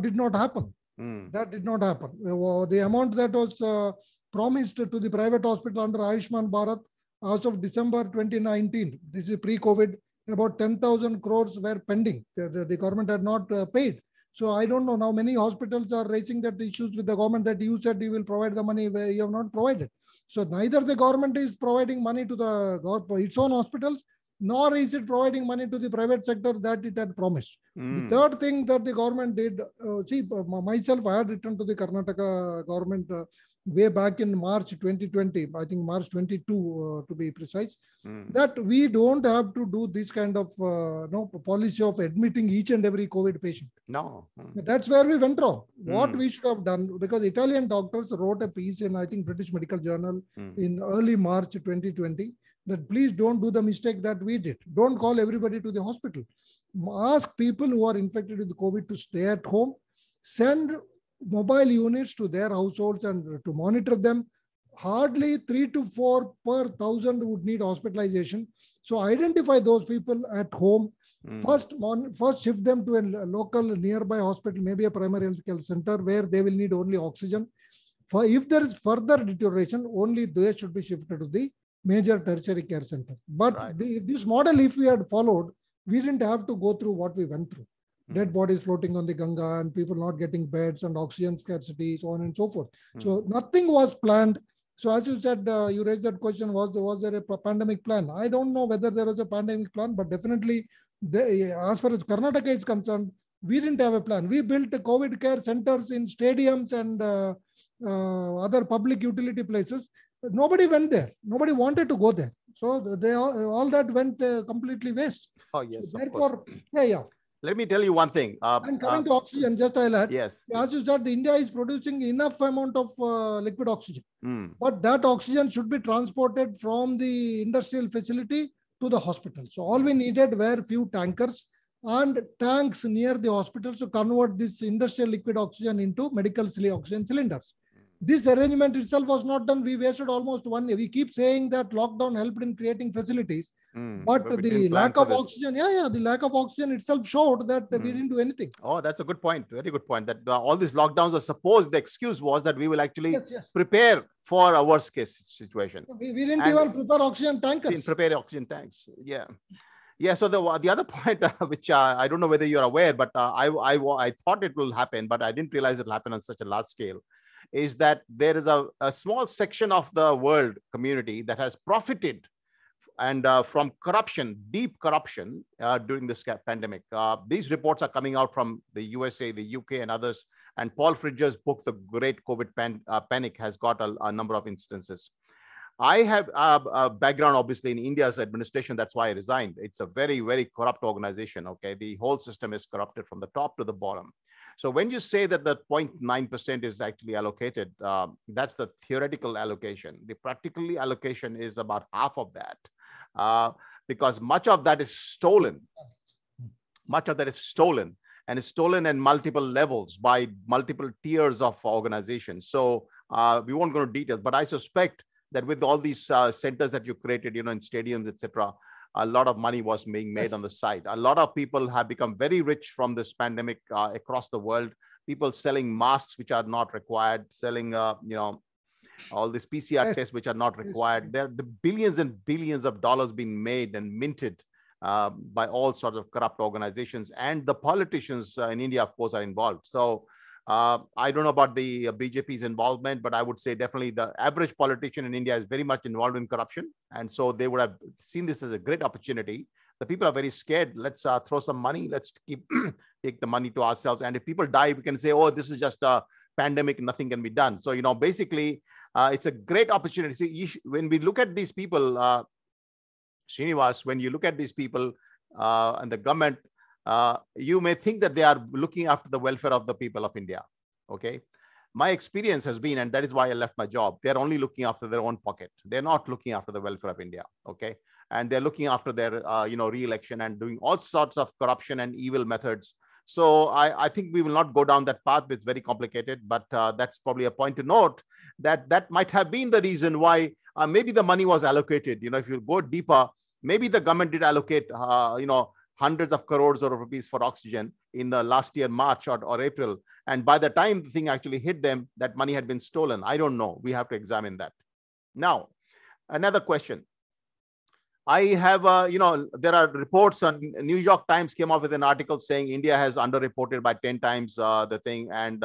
Speaker 2: did not happen. That did not happen. The amount that was promised to the private hospital under Ayushman Bharat as of December 2019, this is pre-COVID, about 10,000 crores were pending. The government had not paid. So I don't know now, many hospitals are raising that issues with the government that you said you will provide the money where you have not provided. So neither the government is providing money to its own hospitals, nor is it providing money to the private sector that it had promised. The third thing that the government did, myself, I had written to the Karnataka government way back in March 2020, I think March 22 to be precise, that we don't have to do this kind of policy of admitting each and every COVID patient.
Speaker 1: No.
Speaker 2: That's where we went wrong. What we should have done, because Italian doctors wrote a piece in, I think, British Medical Journal in early March 2020, that please don't do the mistake that we did. Don't call everybody to the hospital. Ask people who are infected with COVID to stay at home. Send mobile units to their households and to monitor them. Hardly 3 to 4 per 1,000 would need hospitalization. So identify those people at home. First shift them to a local nearby hospital, maybe a primary health care center where they will need only oxygen. If there is further deterioration, only they should be shifted to the major tertiary care center. But this model, if we had followed, we didn't have to go through what we went through. Dead bodies floating on the Ganga and people not getting beds and oxygen scarcity, so on and so forth. So nothing was planned. So as you said, you raised that question, was there a pandemic plan? I don't know whether there was a pandemic plan, but definitely as far as Karnataka is concerned, we didn't have a plan. We built COVID care centers in stadiums and other public utility places. Nobody went there. Nobody wanted to go there. So all that went completely waste.
Speaker 1: Oh, yes.
Speaker 2: So therefore, yeah.
Speaker 1: Let me tell you one thing.
Speaker 2: And coming to oxygen, just I'll add.
Speaker 1: Yes.
Speaker 2: As you said, India is producing enough amount of liquid oxygen. But that oxygen should be transported from the industrial facility to the hospital. So all we needed were few tankers and tanks near the hospital to convert this industrial liquid oxygen into medical oxygen cylinders. This arrangement itself was not done. We wasted almost 1 year. We keep saying that lockdown helped in creating facilities, but the lack of oxygen, the lack of oxygen itself showed that we didn't do anything.
Speaker 1: Oh, that's a good point. Very good point. That all these lockdowns are supposed, the excuse was that we will actually prepare for a worst case situation.
Speaker 2: We didn't even prepare oxygen tankers.
Speaker 1: Didn't prepare oxygen tanks. Yeah. Yeah. So the other point, which I don't know whether you're aware, but I thought it will happen, but I didn't realize it'll happen on such a large scale, is that there is a small section of the world community that has profited and from corruption, deep corruption during this pandemic. These reports are coming out from the USA, the UK and others. And Paul Fridger's book, The Great COVID Panic, has got a number of instances. I have a background, obviously, in India's administration. That's why I resigned. It's a very, very corrupt organization. Okay, the whole system is corrupted from the top to the bottom. So when you say that the 0.9% is actually allocated, that's the theoretical allocation. The practical allocation is about half of that, because much of that is stolen. Much of that is stolen, and is stolen in multiple levels by multiple tiers of organizations. So we won't go into details, but I suspect that with all these centers that you created, in stadiums, etc., a lot of money was being made on the side. A lot of people have become very rich from this pandemic across the world. People selling masks which are not required, selling, all these PCR tests which are not required. There are the billions and billions of dollars being made and minted by all sorts of corrupt organizations. And the politicians in India, of course, are involved. So I don't know about the BJP's involvement, but I would say definitely the average politician in India is very much involved in corruption. And so they would have seen this as a great opportunity. The people are very scared. Let's throw some money. Let's take the money to ourselves. And if people die, we can say, oh, this is just a pandemic. Nothing can be done. So, basically, it's a great opportunity. See, when we look at these people, Srinivas, when you look at these people and the government, you may think that they are looking after the welfare of the people of India. Okay. my experience has been, and that is why I left my job, they're only looking after their own pocket. They're not looking after the welfare of India. Okay. And they're looking after their, re-election and doing all sorts of corruption and evil methods. So I think we will not go down that path. It's very complicated, but that's probably a point to note that might have been the reason why maybe the money was allocated. If you go deeper, maybe the government did allocate, hundreds of crores of rupees for oxygen in the last year, March or April. And by the time the thing actually hit them, that money had been stolen. I don't know. We have to examine that. Now, another question. I have, there are reports on New York Times came up with an article saying India has underreported by 10 times the thing. And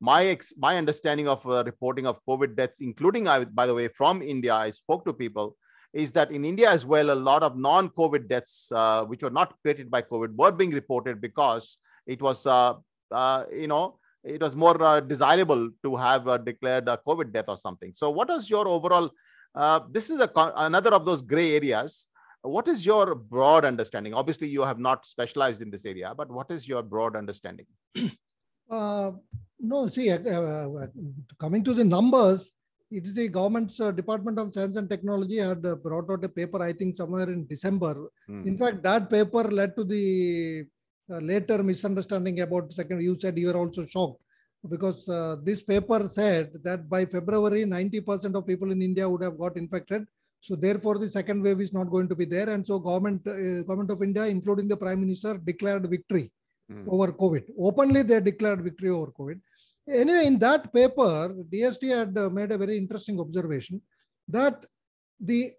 Speaker 1: my understanding of reporting of COVID deaths, including, by the way, from India, I spoke to people, is that in India as well, a lot of non-COVID deaths, which were not created by COVID, were being reported because it was, it was more desirable to have declared a COVID death or something. So what is your overall, this is another of those gray areas. What is your broad understanding? Obviously, you have not specialized in this area, but what is your broad understanding?
Speaker 2: No, see, coming to the numbers, it is the government's Department of Science and Technology had brought out a paper, I think somewhere in December. In fact, that paper led to the later misunderstanding about second. You said you were also shocked because this paper said that by February, 90% of people in India would have got infected. So therefore, the second wave is not going to be there. And so government of India, including the Prime Minister, declared victory over COVID. Openly, they declared victory over COVID. Anyway, in that paper, DST had made a very interesting observation that the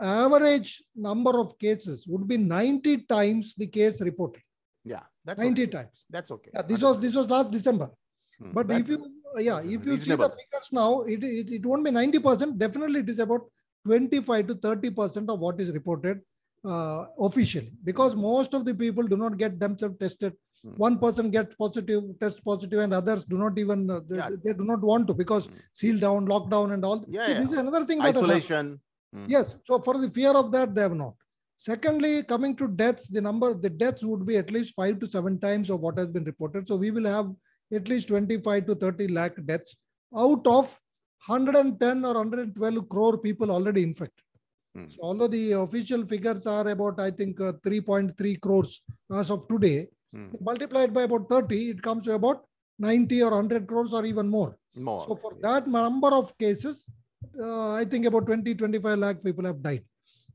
Speaker 2: average number of cases would be 90 times the case reported.
Speaker 1: Yeah, that's
Speaker 2: 90
Speaker 1: okay.
Speaker 2: times.
Speaker 1: That's okay.
Speaker 2: Yeah, this was last December. But if you see the figures now, it won't be 90%. Definitely, it is about 25 to 30% of what is reported officially, because most of the people do not get themselves tested. One person gets test positive, and others do not even, they do not want to because seal down, lockdown and all. This is another thing.
Speaker 1: Isolation.
Speaker 2: Yes. So for the fear of that, they have not. Secondly, coming to deaths, the deaths would be at least 5 to 7 times of what has been reported. So we will have at least 25 to 30 lakh deaths out of 110 or 112 crore people already infected. So although the official figures are about, I think, 3.3 crores as of today, multiplied by about 30, it comes to about 90 or 100 crores or even more. So for that number of cases, I think about 20-25 lakh people have died.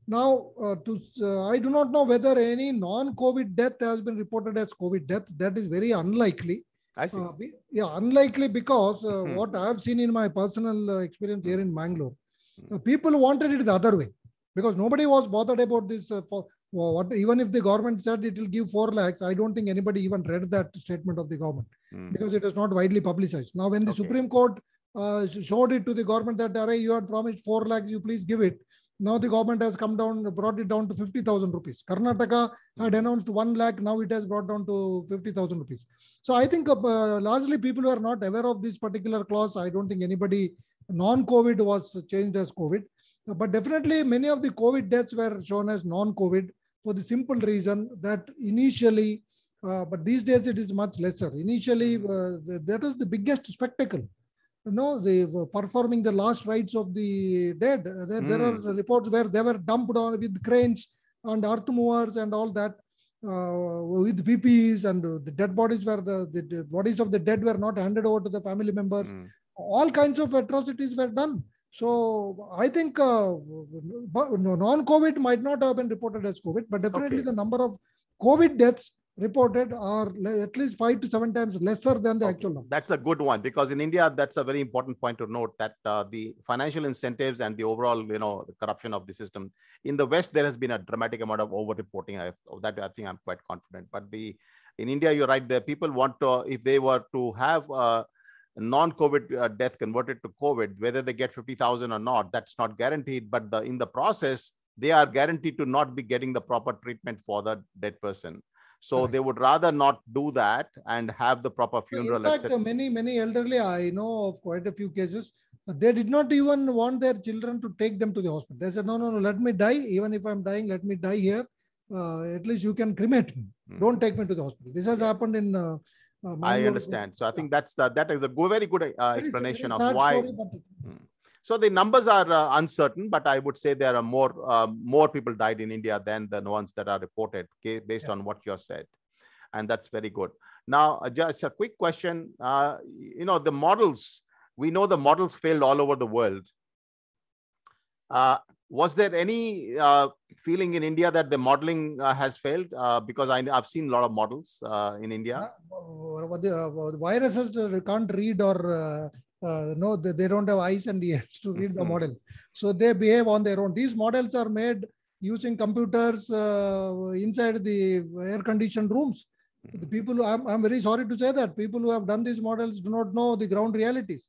Speaker 2: Now, I do not know whether any non-COVID death has been reported as COVID death. That is very unlikely.
Speaker 1: I see.
Speaker 2: Unlikely because what I have seen in my personal experience here in Bangalore, people wanted it the other way because nobody was bothered about this. Even if the government said it will give 4 lakhs, I don't think anybody even read that statement of the government because it is not widely publicized. Now, when the Supreme Court showed it to the government that, Array, you had promised 4 lakhs, you please give it. Now the government has come down, brought it down to 50,000 rupees. Karnataka had announced 1 lakh. Now it has brought down to 50,000 rupees. So I think largely people who are not aware of this particular clause. I don't think anybody non-COVID was changed as COVID. But definitely many of the COVID deaths were shown as non-COVID for the simple reason that initially, but these days it is much lesser. Initially, that was the biggest spectacle. They were performing the last rites of the dead. There are reports where they were dumped on with cranes and earth movers and all that with PPEs, and the dead bodies were the bodies of the dead were not handed over to the family members. All kinds of atrocities were done. So I think non-COVID might not have been reported as COVID, but definitely the number of COVID deaths reported are at least 5 to 7 times lesser than the actual number.
Speaker 1: That's a good one, because in India, that's a very important point to note, that the financial incentives and the overall, the corruption of the system. In the West, there has been a dramatic amount of over-reporting. That I think I'm quite confident. But in India, you're right. The people want to, if they were to have non-COVID death converted to COVID, whether they get 50,000 or not, that's not guaranteed. But in the process, they are guaranteed to not be getting the proper treatment for the dead person. So they would rather not do that and have the proper funeral.
Speaker 2: In fact, many elderly, I know of quite a few cases, they did not even want their children to take them to the hospital. They said, no, let me die. Even if I'm dying, let me die here. At least you can cremate me. Don't take me to the hospital. This has happened in
Speaker 1: I understand. So I think that is a very good explanation of why.
Speaker 2: Story,
Speaker 1: So the numbers are uncertain, but I would say there are more people died in India than the ones that are reported, based on what you have said. And that's very good. Now, just a quick question. The models, we know the models failed all over the world. Was there any feeling in India that the modeling has failed? Because I've seen a lot of models in India.
Speaker 2: The viruses can't read or no, they don't have eyes and ears to read the models. So they behave on their own. These models are made using computers inside the air-conditioned rooms. The people who, I'm very sorry to say that people who have done these models do not know the ground realities.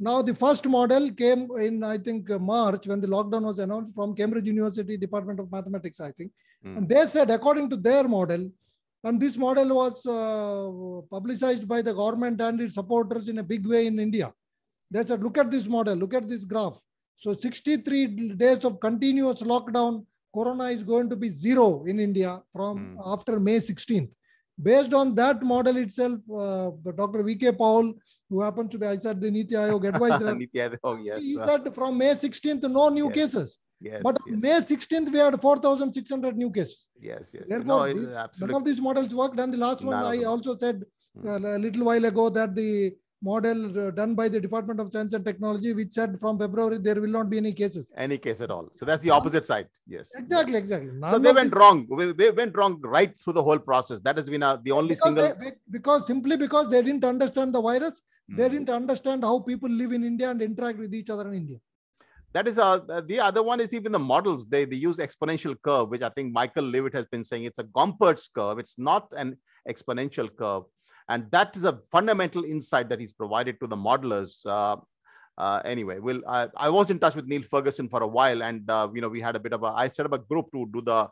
Speaker 2: Now, the first model came in, I think, March, when the lockdown was announced, from Cambridge University Department of Mathematics, I think. And they said, according to their model, and this model was publicized by the government and its supporters in a big way in India. They said, look at this model, look at this graph. So 63 days of continuous lockdown, Corona is going to be zero in India from after May 16th. Based on that model itself, Dr. V.K. Paul, who happens to be, I said, the Niti Aayog advisor, he said from May 16th, no new cases. But on May 16th, we had 4,600 new cases. Therefore, none of these models worked. And the last one, I also said a little while ago that the model done by the Department of Science and Technology, which said from February, there will not be any cases.
Speaker 1: Any case at all. So that's the opposite side. Yes.
Speaker 2: Exactly.
Speaker 1: So they went wrong. They went wrong right through the whole process. That has been the only
Speaker 2: simply because they didn't understand the virus. They didn't understand how people live in India and interact with each other in India.
Speaker 1: That is the other one is even the models. They use exponential curve, which I think Michael Levitt has been saying. It's a Gompertz curve. It's not an exponential curve. And that is a fundamental insight that he's provided to the modelers. Anyway, I was in touch with Neil Ferguson for a while, and we had I set up a group to do the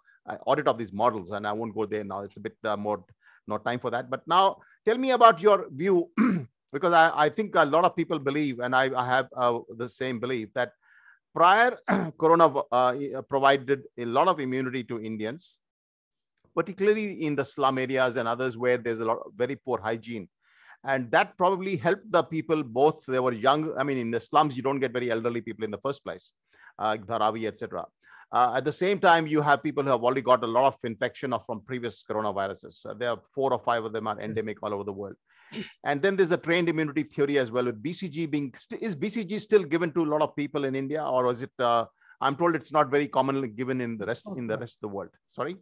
Speaker 1: audit of these models, and I won't go there now. It's a bit more not time for that. But now tell me about your view, because I think a lot of people believe, and I have the same belief, that prior Corona provided a lot of immunity to Indians, particularly in the slum areas and others where there's a lot of very poor hygiene. And that probably helped the people, both they were young. I mean, in the slums, you don't get very elderly people in the first place, Dharavi, etc. At the same time, you have people who have already got a lot of infection from previous coronaviruses. There are 4 or 5 of them are endemic all over the world. And then there's a trained immunity theory as well, with BCG being, is BCG still given to a lot of people in India, or is it, I'm told it's not very commonly given in the rest of the world. Sorry?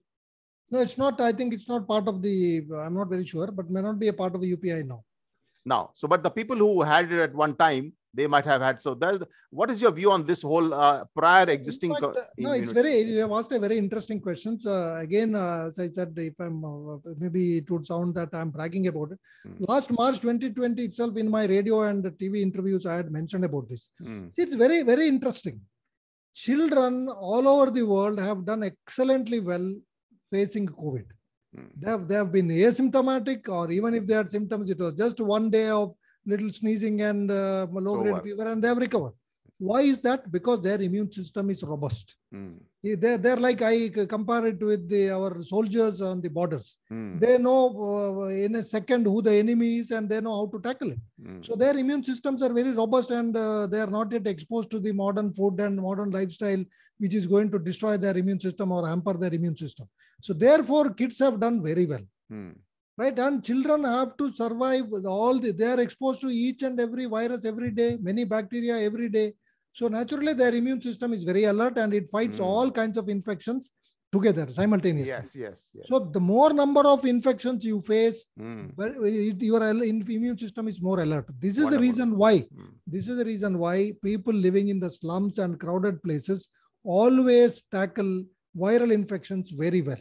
Speaker 2: No, it's not. I think it's not part of the, I'm not very sure, but may not be a part of the UPI now.
Speaker 1: Now, so, but the people who had it at one time, they might have had. So what is your view on this whole prior existing?
Speaker 2: No, it's you have asked a very interesting questions. Again, as I said, if I'm, maybe it would sound that I'm bragging about it. Last March 2020 itself, in my radio and TV interviews, I had mentioned about this. See, it's very, very interesting. Children all over the world have done excellently well facing COVID. They have been asymptomatic, or even if they had symptoms, it was just one day of little sneezing and low-grade fever, and they have recovered. Why is that? Because their immune system is robust. They're like, I compare it with our soldiers on the borders. They know in a second who the enemy is, and they know how to tackle it. So their immune systems are very robust, and they are not yet exposed to the modern food and modern lifestyle, which is going to destroy their immune system or hamper their immune system. So therefore, kids have done very well. Right? And children have to survive they are exposed to each and every virus every day, many bacteria every day. So naturally, their immune system is very alert, and it fights all kinds of infections together simultaneously.
Speaker 1: Yes.
Speaker 2: So the more number of infections you face, your immune system is more alert. This is the reason why. This is the reason why people living in the slums and crowded places always tackle viral infections very well.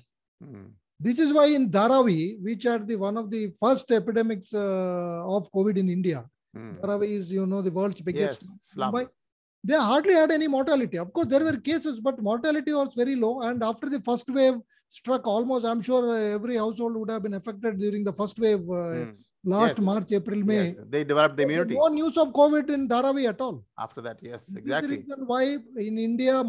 Speaker 2: This is why in Dharavi, which are one of the first epidemics of COVID in India, Dharavi is, the world's biggest slum. They hardly had any mortality. Of course, there were cases, but mortality was very low. And after the first wave struck, almost, I'm sure every household would have been affected during the first wave last
Speaker 1: Yes.
Speaker 2: March, April, May.
Speaker 1: Yes, they developed the immunity.
Speaker 2: No news of COVID in Dharavi at all.
Speaker 1: After that, yes,
Speaker 2: This
Speaker 1: exactly.
Speaker 2: is the reason why in India,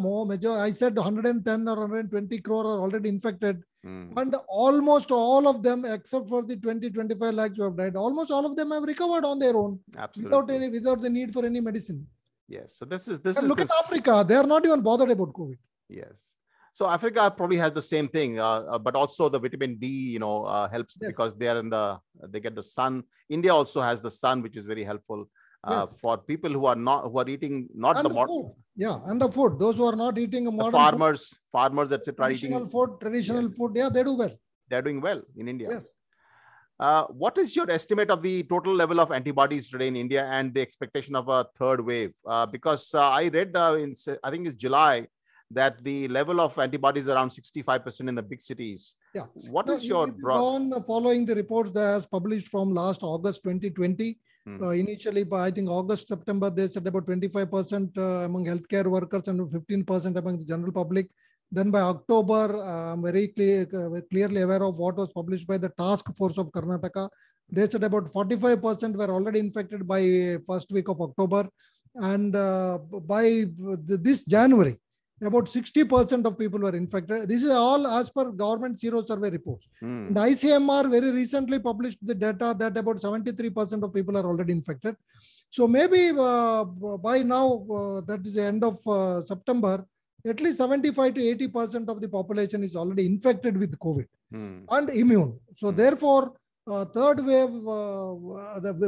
Speaker 2: I said 110 or 120 crore are already infected. And almost all of them, except for the 20-25 lakhs who have died, almost all of them have recovered on their own.
Speaker 1: Absolutely.
Speaker 2: Without the need for any medicine.
Speaker 1: Yes. So this
Speaker 2: Look at Africa. They are not even bothered about COVID.
Speaker 1: Yes. So Africa probably has the same thing, but also the vitamin D, helps because they are they get the sun. India also has the sun, which is very helpful for people who are eating not
Speaker 2: and
Speaker 1: the
Speaker 2: food. Yeah, and the food. Those who are not eating a modern
Speaker 1: farmers, etc.
Speaker 2: Traditional food. Yeah, they do well.
Speaker 1: They're doing well in India.
Speaker 2: Yes.
Speaker 1: What is your estimate of the total level of antibodies today in India and the expectation of a third wave? Because I read I think it's July, that the level of antibodies is around 65% in the big cities.
Speaker 2: Yeah.
Speaker 1: What is your broad?
Speaker 2: Following the reports that has published from last August 2020, initially by I think August, September, they said about 25% among healthcare workers and 15% among the general public. Then by October, I'm very clearly aware of what was published by the Task Force of Karnataka. They said about 45% were already infected by first week of October. And by this January, about 60% of people were infected. This is all as per government Zero Survey reports. And ICMR very recently published the data that about 73% of people are already infected. So maybe by now, that is the end of September, at least 75 to 80% of the population is already infected with COVID and immune. So therefore, third wave,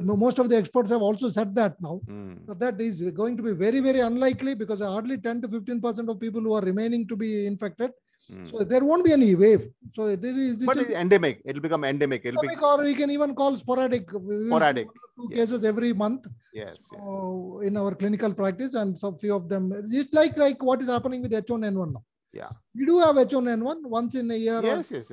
Speaker 2: most of the experts have also said that now, that is going to be very, very unlikely because hardly 10 to 15% of people who are remaining to be infected. So there won't be any wave. So
Speaker 1: but it's endemic. It'll become endemic.
Speaker 2: Or we can even call sporadic.
Speaker 1: Sporadic.
Speaker 2: Two cases every month.
Speaker 1: Yes.
Speaker 2: So in our clinical practice, and some few of them, just like what is happening with H1N1 now.
Speaker 1: Yeah.
Speaker 2: We do have H1N1 once in a year.
Speaker 1: Yes. It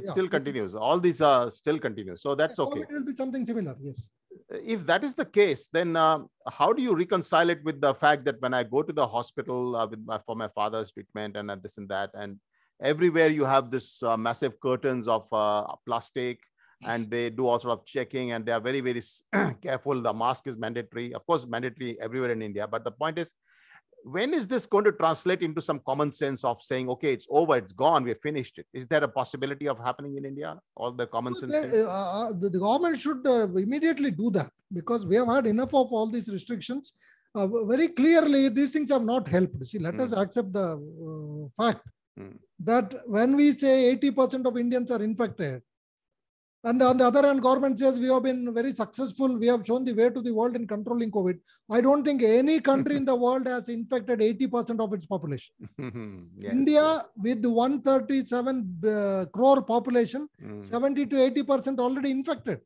Speaker 1: still continues. All these are still continuous. So that's okay.
Speaker 2: It will be something similar. Yes.
Speaker 1: If that is the case, then how do you reconcile it with the fact that when I go to the hospital for my father's treatment and this and that, and everywhere you have this massive curtains of plastic, and they do all sort of checking, and they are very, very careful. The mask is mandatory, of course, mandatory everywhere in India. But the point is, when is this going to translate into some common sense of saying, okay, it's over, it's gone, we finished it? Is there a possibility of happening in India? All the common sense
Speaker 2: the government should immediately do that, because we have had enough of all these restrictions. Very clearly, these things have not helped. See, let us accept the fact that when we say 80% of Indians are infected, and on the other hand, government says we have been very successful, we have shown the way to the world in controlling COVID. I don't think any country in the world has infected 80% of its population. India, with 137 crore population, 70 to 80% already infected.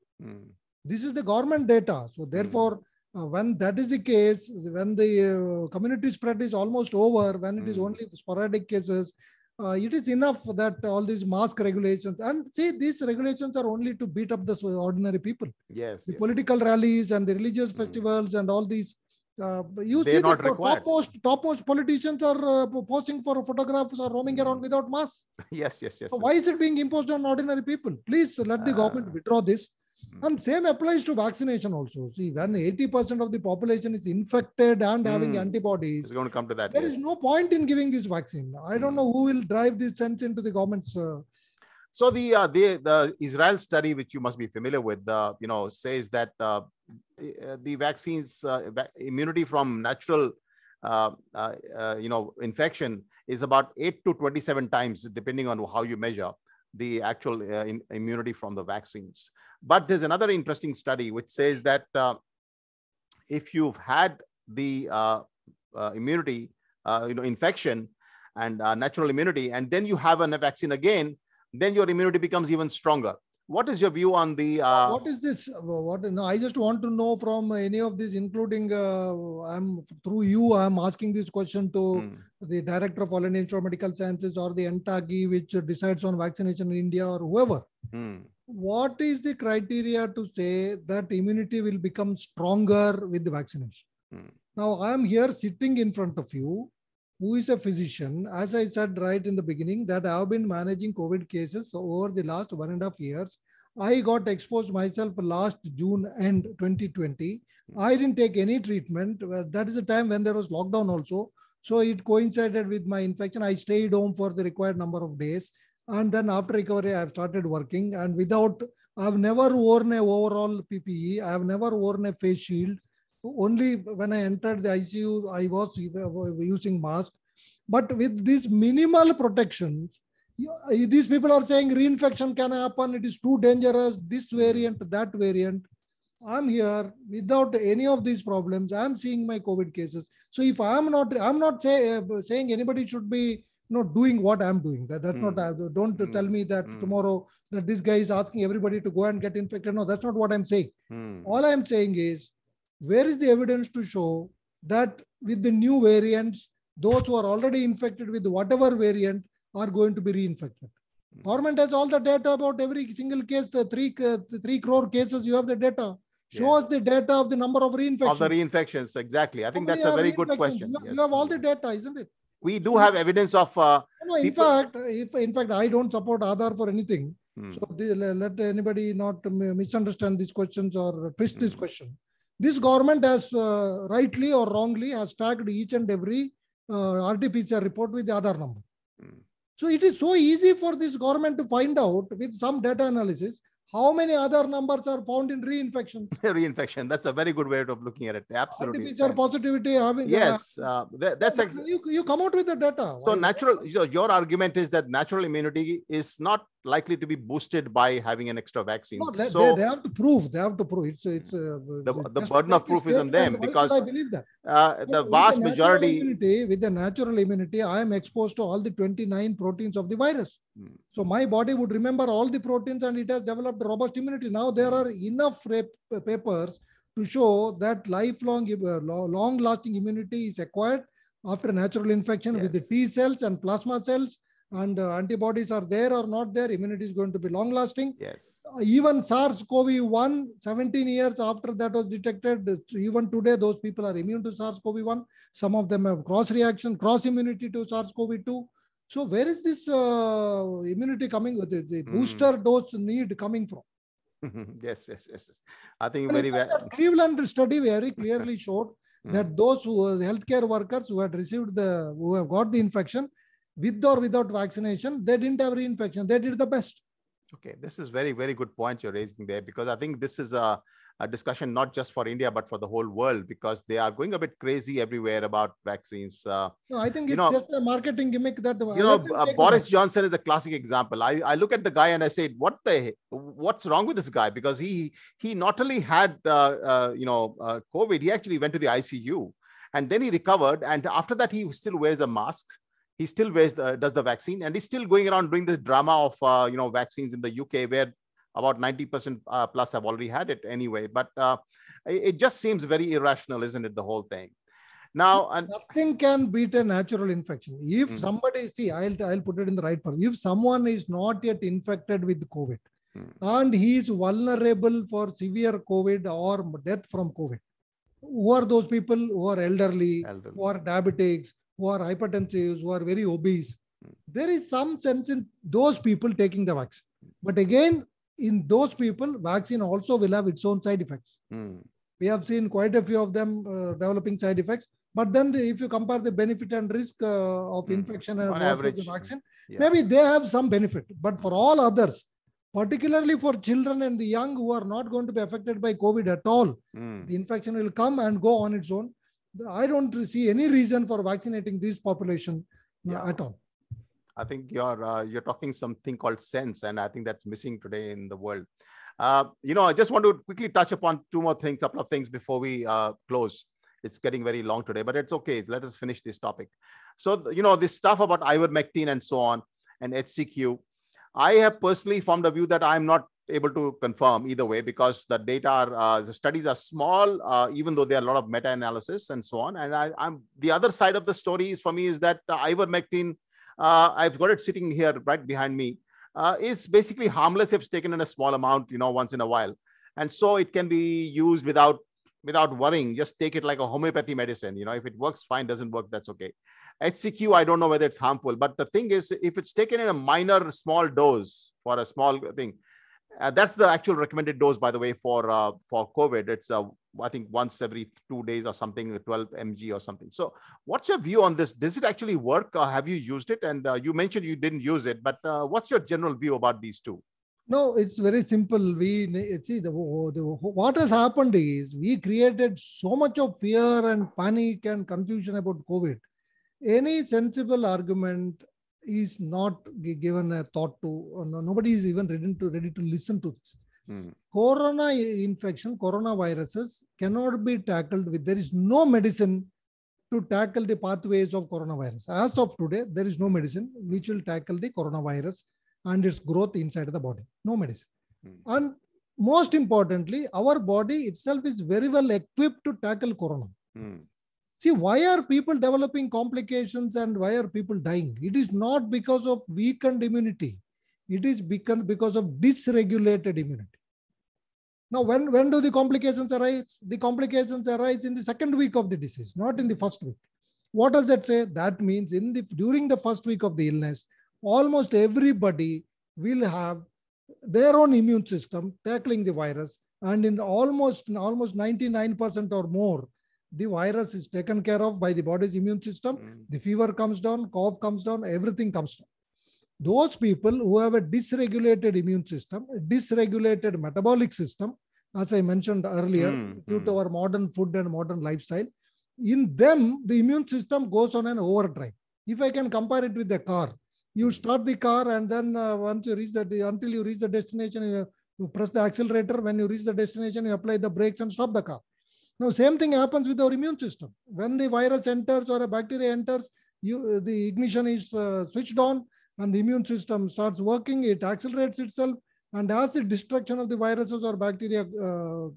Speaker 2: This is the government data. So therefore, when that is the case, when the community spread is almost over, when it is only sporadic cases, it is enough that all these mask regulations, and see, these regulations are only to beat up the ordinary people.
Speaker 1: Yes.
Speaker 2: The political rallies and the religious festivals and all these. You see the topmost politicians are posing for photographs or roaming around without masks.
Speaker 1: Yes.
Speaker 2: So why is it being imposed on ordinary people? Please let the government withdraw this. And same applies to vaccination also. See, when 80% of the population is infected and having antibodies,
Speaker 1: it's going to come to that.
Speaker 2: There is no point in giving this vaccine. I don't know who will drive this sense into the government's.
Speaker 1: So the Israel study, which you must be familiar with, says that the vaccines, immunity from natural, infection is about 8 to 27 times, depending on how you measure the actual immunity from the vaccines. But there's another interesting study which says that if you've had the immunity, infection and natural immunity, and then you have a vaccine again, then your immunity becomes even stronger. What is your view on the?
Speaker 2: What is this? No, I just want to know from any of these, including through you, I'm asking this question to the Director of All India Institute of Medical Sciences or the NTAGI, which decides on vaccination in India, or whoever. What is the criteria to say that immunity will become stronger with the vaccination? Now, I am here sitting in front of you, who is a physician. As I said right in the beginning, that I have been managing COVID cases over the last 1.5 years. I got exposed myself last June end 2020. I didn't take any treatment. That is the time when there was lockdown also. So it coincided with my infection. I stayed home for the required number of days. And then after recovery, I've started working. And I've never worn a overall PPE. I've never worn a face shield. Only when I entered the ICU, I was using mask. But with these minimal protections, these people are saying reinfection can happen. It is too dangerous. This variant, that variant. I'm here without any of these problems. I'm seeing my COVID cases. So if I'm not saying anybody should be doing what I'm doing. That's not. Don't tell me that tomorrow that this guy is asking everybody to go and get infected. No, that's not what I'm saying. All I'm saying is, where is the evidence to show that with the new variants, those who are already infected with whatever variant are going to be reinfected? Government has all the data about every single case. 3 crore cases. You have the data. Show us the data of the number of reinfections.
Speaker 1: Of the reinfections, exactly. I think that's a very good question.
Speaker 2: You have all the data, isn't it?
Speaker 1: We do have evidence of.
Speaker 2: No, in fact, I don't support Aadhaar for anything. So let anybody not misunderstand these questions or twist this question. This government has rightly or wrongly has tagged each and every RT-PCR report with the Aadhaar number. So it is so easy for this government to find out with some data analysis how many other numbers are found in reinfection.
Speaker 1: Reinfection. That's a very good way of looking at it. Absolutely.
Speaker 2: RT-PCR positivity.
Speaker 1: Yes. That's
Speaker 2: you come out with the data.
Speaker 1: So your argument is that natural immunity is not likely to be boosted by having an extra vaccine.
Speaker 2: No, they have to prove. They have to prove. It's
Speaker 1: the burden of proof is on them, because
Speaker 2: I believe that.
Speaker 1: The vast majority
Speaker 2: with the natural immunity, I am exposed to all the 29 proteins of the virus. So my body would remember all the proteins and it has developed robust immunity. Now there are enough papers to show that lifelong, long-lasting immunity is acquired after natural infection with the T cells and plasma cells. And antibodies are there or not there, immunity is going to be long lasting.
Speaker 1: Yes.
Speaker 2: Even SARS-CoV-1, 17 years after that was detected, even today, those people are immune to SARS-CoV-1. Some of them have cross immunity to SARS-CoV-2. So where is this immunity coming with the booster dose need coming from?
Speaker 1: Yes. I think very well.
Speaker 2: The Cleveland study very clearly showed that those healthcare workers who have got the infection, with or without vaccination, they didn't have reinfection. They did the best.
Speaker 1: Okay, this is very, very good point you're raising there, because I think this is a discussion not just for India, but for the whole world, because they are going a bit crazy everywhere about vaccines.
Speaker 2: No, I think it's just a marketing gimmick that...
Speaker 1: Boris Johnson is a classic example. I look at the guy and I say, what's wrong with this guy? Because he not only had, COVID, he actually went to the ICU and then he recovered. And after that, he still wears a mask. He still does the vaccine, and he's still going around doing this drama of, vaccines in the UK, where about 90% plus have already had it anyway. But it just seems very irrational, isn't it, the whole thing? Now,
Speaker 2: nothing can beat a natural infection. If somebody, I'll put it in the right part. If someone is not yet infected with COVID and he is vulnerable for severe COVID or death from COVID, who are those people? Who are elderly. Who are diabetics, who are hypertensive, who are very obese. There is some sense in those people taking the vaccine. But again, in those people, vaccine also will have its own side effects. We have seen quite a few of them developing side effects. But then if you compare the benefit and risk of infection and versus the vaccine, maybe they have some benefit. But for all others, particularly for children and the young who are not going to be affected by COVID at all, the infection will come and go on its own. I don't see any reason for vaccinating this population at all.
Speaker 1: I think you're talking something called sense, and I think that's missing today in the world. I just want to quickly touch upon couple of things before we close. It's getting very long today, but it's okay. Let us finish this topic. So, this stuff about ivermectin and so on and HCQ, I have personally formed a view that I'm not able to confirm either way, because the data the studies are small, even though there are a lot of meta-analysis and so on. And I'm the other side of the story is for me is that ivermectin, I've got it sitting here right behind me, is basically harmless if it's taken in a small amount, once in a while. And so it can be used without worrying. Just take it like a homeopathy medicine. If it works, fine. Doesn't work, that's okay. HCQ, I don't know whether it's harmful, but the thing is, if it's taken in a small dose for a small thing, That's the actual recommended dose, by the way, for COVID. It's I think once every 2 days or something, 12 mg or something. So what's your view on this? Does it actually work? Have you used it? And you mentioned you didn't use it, but what's your general view about these two?
Speaker 2: No, it's very simple. See what has happened is we created so much of fear and panic and confusion about COVID. Any sensible argument is not given a thought to. Nobody is even ready to listen to this. Corona infection, coronaviruses cannot be tackled with. There is no medicine to tackle the pathways of coronavirus. As of today, there is no medicine which will tackle the coronavirus and its growth inside the body. No medicine. And most importantly, our body itself is very well equipped to tackle corona. See, why are people developing complications and why are people dying? It is not because of weakened immunity. It is because of dysregulated immunity. Now, when do the complications arise? The complications arise in the second week of the disease, not in the first week. What does that say? That means during the first week of the illness, almost everybody will have their own immune system tackling the virus, and in almost 99% or more, the virus is taken care of by the body's immune system. The fever comes down, cough comes down, everything comes down. Those people who have a dysregulated immune system, a dysregulated metabolic system, as I mentioned earlier, due to our modern food and modern lifestyle, in them, the immune system goes on an overdrive. If I can compare it with the car, you start the car and then once you reach until you reach the destination, you press the accelerator. When you reach the destination, you apply the brakes and stop the car. Now, same thing happens with our immune system. When the virus enters or a bacteria enters, the ignition is switched on and the immune system starts working. It accelerates itself. And as the destruction of the viruses or bacteria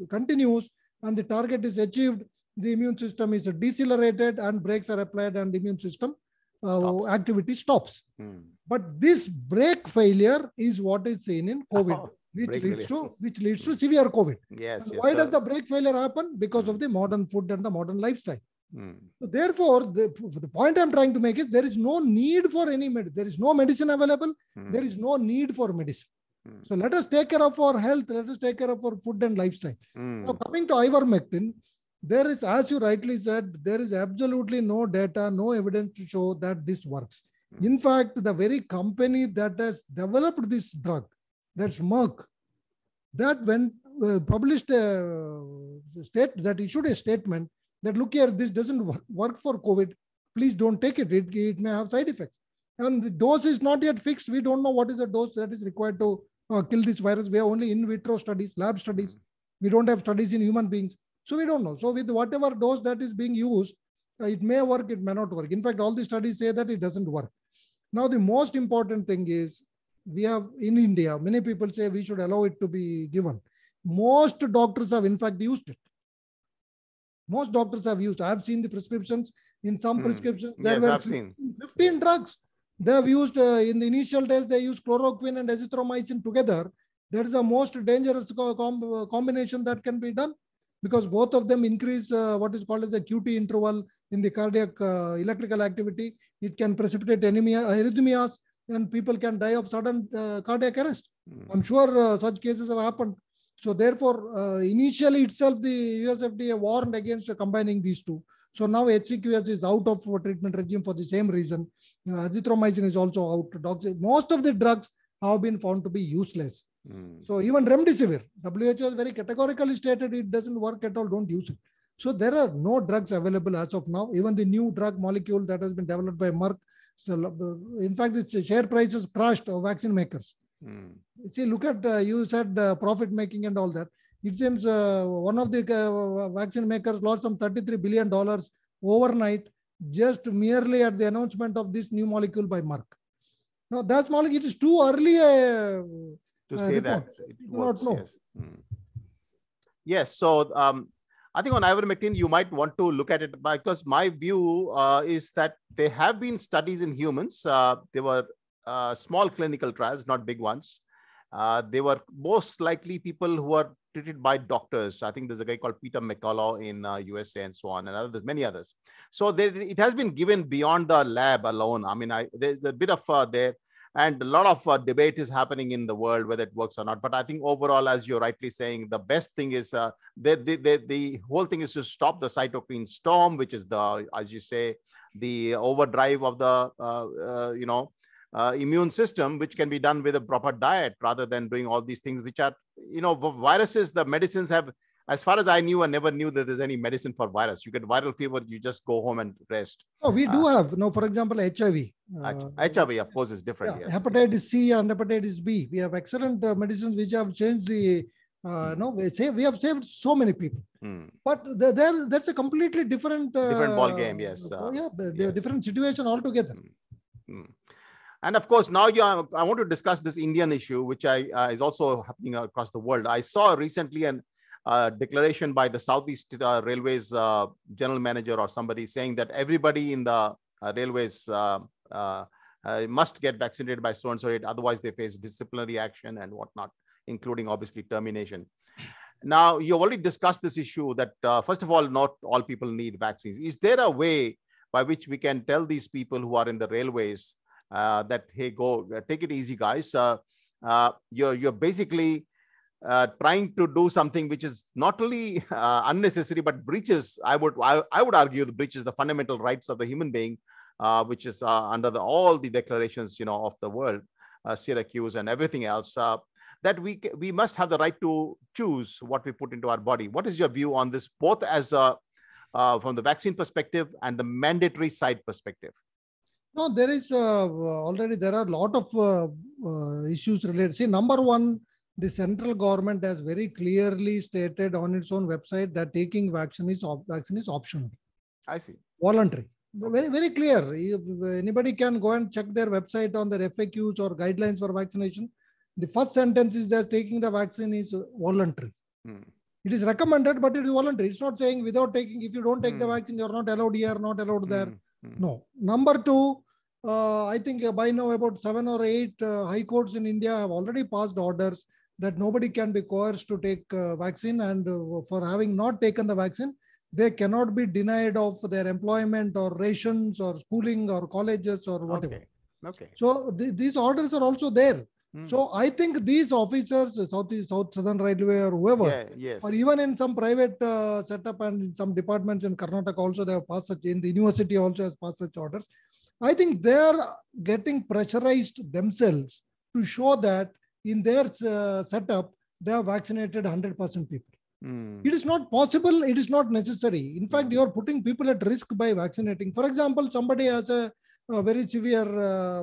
Speaker 2: continues and the target is achieved, the immune system is decelerated and brakes are applied and the immune system activity stops. But this brake failure is what is seen in COVID, which leads to severe COVID.
Speaker 1: Yes.
Speaker 2: Why does the brake failure happen? Because of the modern food and the modern lifestyle. So therefore, the point I'm trying to make is there is no need for any medicine. There is no medicine available. There is no need for medicine. So let us take care of our health. Let us take care of our food and lifestyle. Now, coming to ivermectin, there is, as you rightly said, there is absolutely no data, no evidence to show that this works. In fact, the very company that has developed this drug, that's Merck, that published that issued a statement that, look here, this doesn't work for COVID. Please don't take it. It may have side effects. And the dose is not yet fixed. We don't know what is the dose that is required to kill this virus. We have only in vitro studies, lab studies. We don't have studies in human beings. So we don't know. So with whatever dose that is being used, it may work, it may not work. In fact, all the studies say that it doesn't work. Now, the most important thing is, we have in India, many people say we should allow it to be given. Most doctors have in fact used it. Most doctors have used. I have seen the prescriptions. In some prescriptions, there were 15 drugs. They have used, in the initial days, they used chloroquine and azithromycin together. That is the most dangerous combination that can be done, because both of them increase what is called as the QT interval in the cardiac electrical activity. It can precipitate arrhythmias, and people can die of sudden cardiac arrest. I'm sure such cases have happened. So therefore, initially itself, the US FDA warned against combining these two. So now HCQS is out of treatment regime for the same reason. Azithromycin is also out. Most of the drugs have been found to be useless. So even remdesivir, WHO has very categorically stated it doesn't work at all, don't use it. So there are no drugs available as of now. Even the new drug molecule that has been developed by Merck, so in fact, its share price has crashed of vaccine makers. See, look at, you said profit making and all that. It seems one of the vaccine makers lost some $33 billion overnight, just merely at the announcement of this new molecule by Merck. Now, that molecule, it is too early
Speaker 1: to say that it works. Yes. Yes. So I think on ivermectin, you might want to look at it, because my view is that there have been studies in humans. They were small clinical trials, not big ones. They were most likely people who are treated by doctors. I think there's a guy called Peter McCullough in USA and so on, and others, many others. So it has been given beyond the lab alone. I mean, there's a bit of there. And a lot of debate is happening in the world whether it works or not. But I think overall, as you're rightly saying, the best thing is the whole thing is to stop the cytokine storm, which is as you say, the overdrive of the immune system, which can be done with a proper diet rather than doing all these things, which are, viruses. The medicines have, as far as I knew, I never knew that there's any medicine for virus. You get viral fever, you just go home and rest.
Speaker 2: Oh, we do have, for example, HIV.
Speaker 1: HIV, of course, is different.
Speaker 2: Yeah,
Speaker 1: yes.
Speaker 2: hepatitis C and hepatitis B. We have excellent medicines which have changed the, we have saved so many people. But that's a completely different
Speaker 1: ball game, yes.
Speaker 2: Yes. Different situation altogether.
Speaker 1: And of course, now I want to discuss this Indian issue, which is also happening across the world. I saw recently a declaration by the Southeast Railways general manager or somebody saying that everybody in the railways must get vaccinated by so and so date, otherwise they face disciplinary action and whatnot, including obviously termination. Now, you already discussed this issue that first of all, not all people need vaccines. Is there a way by which we can tell these people who are in the railways that, hey, go take it easy, guys. You're basically trying to do something which is not only unnecessary, but breaches, I would argue, the breaches the fundamental rights of the human being, which is under all the declarations, of the world, Syracuse and everything else, that we must have the right to choose what we put into our body. What is your view on this, both as from the vaccine perspective and the mandatory side perspective?
Speaker 2: No, there is already, there are a lot of issues related. See, number one, the central government has very clearly stated on its own website that taking vaccine is optional.
Speaker 1: I see.
Speaker 2: Voluntary. Very, very clear. Anybody can go and check their website on their FAQs or guidelines for vaccination. The first sentence is that taking the vaccine is voluntary. It is recommended, but it is voluntary. It's not saying without taking, if you don't take the vaccine, you're not allowed here, not allowed there. No. Number two, I think by now about 7 or 8 high courts in India have already passed orders that nobody can be coerced to take vaccine, and for having not taken the vaccine, they cannot be denied of their employment or rations or schooling or colleges or whatever.
Speaker 1: Okay.
Speaker 2: So these orders are also there. So I think these officers, South Southern Railway or whoever, or even in some private setup and in some departments in Karnataka also, they have passed such, in the university also has passed such orders. I think they are getting pressurized themselves to show that in their setup, they have vaccinated 100% people. It is not possible. It is not necessary. In fact, you are putting people at risk by vaccinating. For example, somebody has a very severe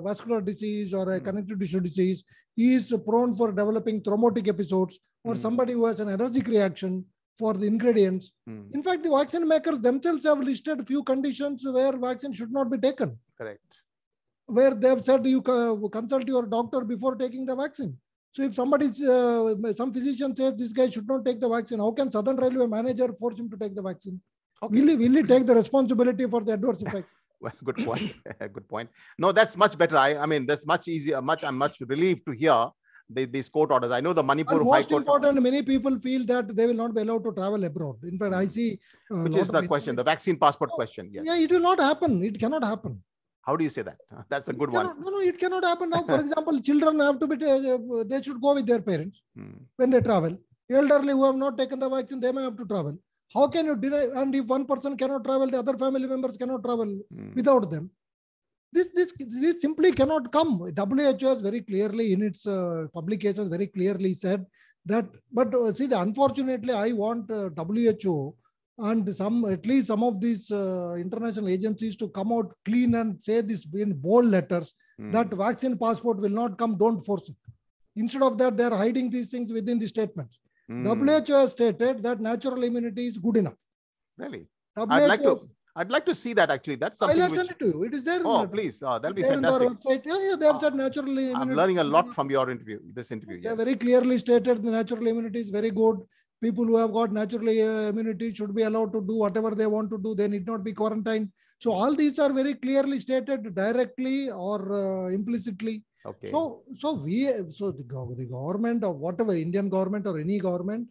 Speaker 2: vascular disease or a connective tissue disease. He is prone for developing thrombotic episodes, or somebody who has an allergic reaction for the ingredients. In fact, the vaccine makers themselves have listed few conditions where vaccine should not be taken.
Speaker 1: Correct.
Speaker 2: Where they have said you consult your doctor before taking the vaccine. So if somebody's, some physician says this guy should not take the vaccine, how can Southern Railway manager force him to take the vaccine? Okay. Will he take the responsibility for the adverse effect?
Speaker 1: Well, good point. Good point. No, that's much better. I mean, that's much easier. I'm much relieved to hear these court orders. I know the Manipur
Speaker 2: High Court. Most important, many people feel that they will not be allowed to travel abroad. In fact, I see.
Speaker 1: Which is the question, the vaccine passport question. Yes.
Speaker 2: Yeah, it will not happen. It cannot happen.
Speaker 1: How do you say that? That's a good one.
Speaker 2: No, it cannot happen now. For example, children have to be, they should go with their parents when they travel. Elderly who have not taken the vaccine, they may have to travel. How can you deny? And if one person cannot travel, the other family members cannot travel without them. This simply cannot come. WHO has very clearly in its publications very clearly said that. But see, unfortunately, I want WHO and at least some of these international agencies to come out clean and say this in bold letters that vaccine passport will not come, don't force it. Instead of that, they are hiding these things within the statements. WHO has stated that natural immunity is good enough.
Speaker 1: Really? I'd like to see that actually. That's something
Speaker 2: I'll send it to you. It is there.
Speaker 1: Oh, please. That'll be fantastic.
Speaker 2: Yeah, they have said natural immunity.
Speaker 1: I'm learning a lot from your interview, this interview.
Speaker 2: They very clearly stated the natural immunity is very good. People who have got natural immunity should be allowed to do whatever they want to do. They need not be quarantined. So all these are very clearly stated directly or implicitly.
Speaker 1: Okay.
Speaker 2: So the government or whatever, Indian government or any government,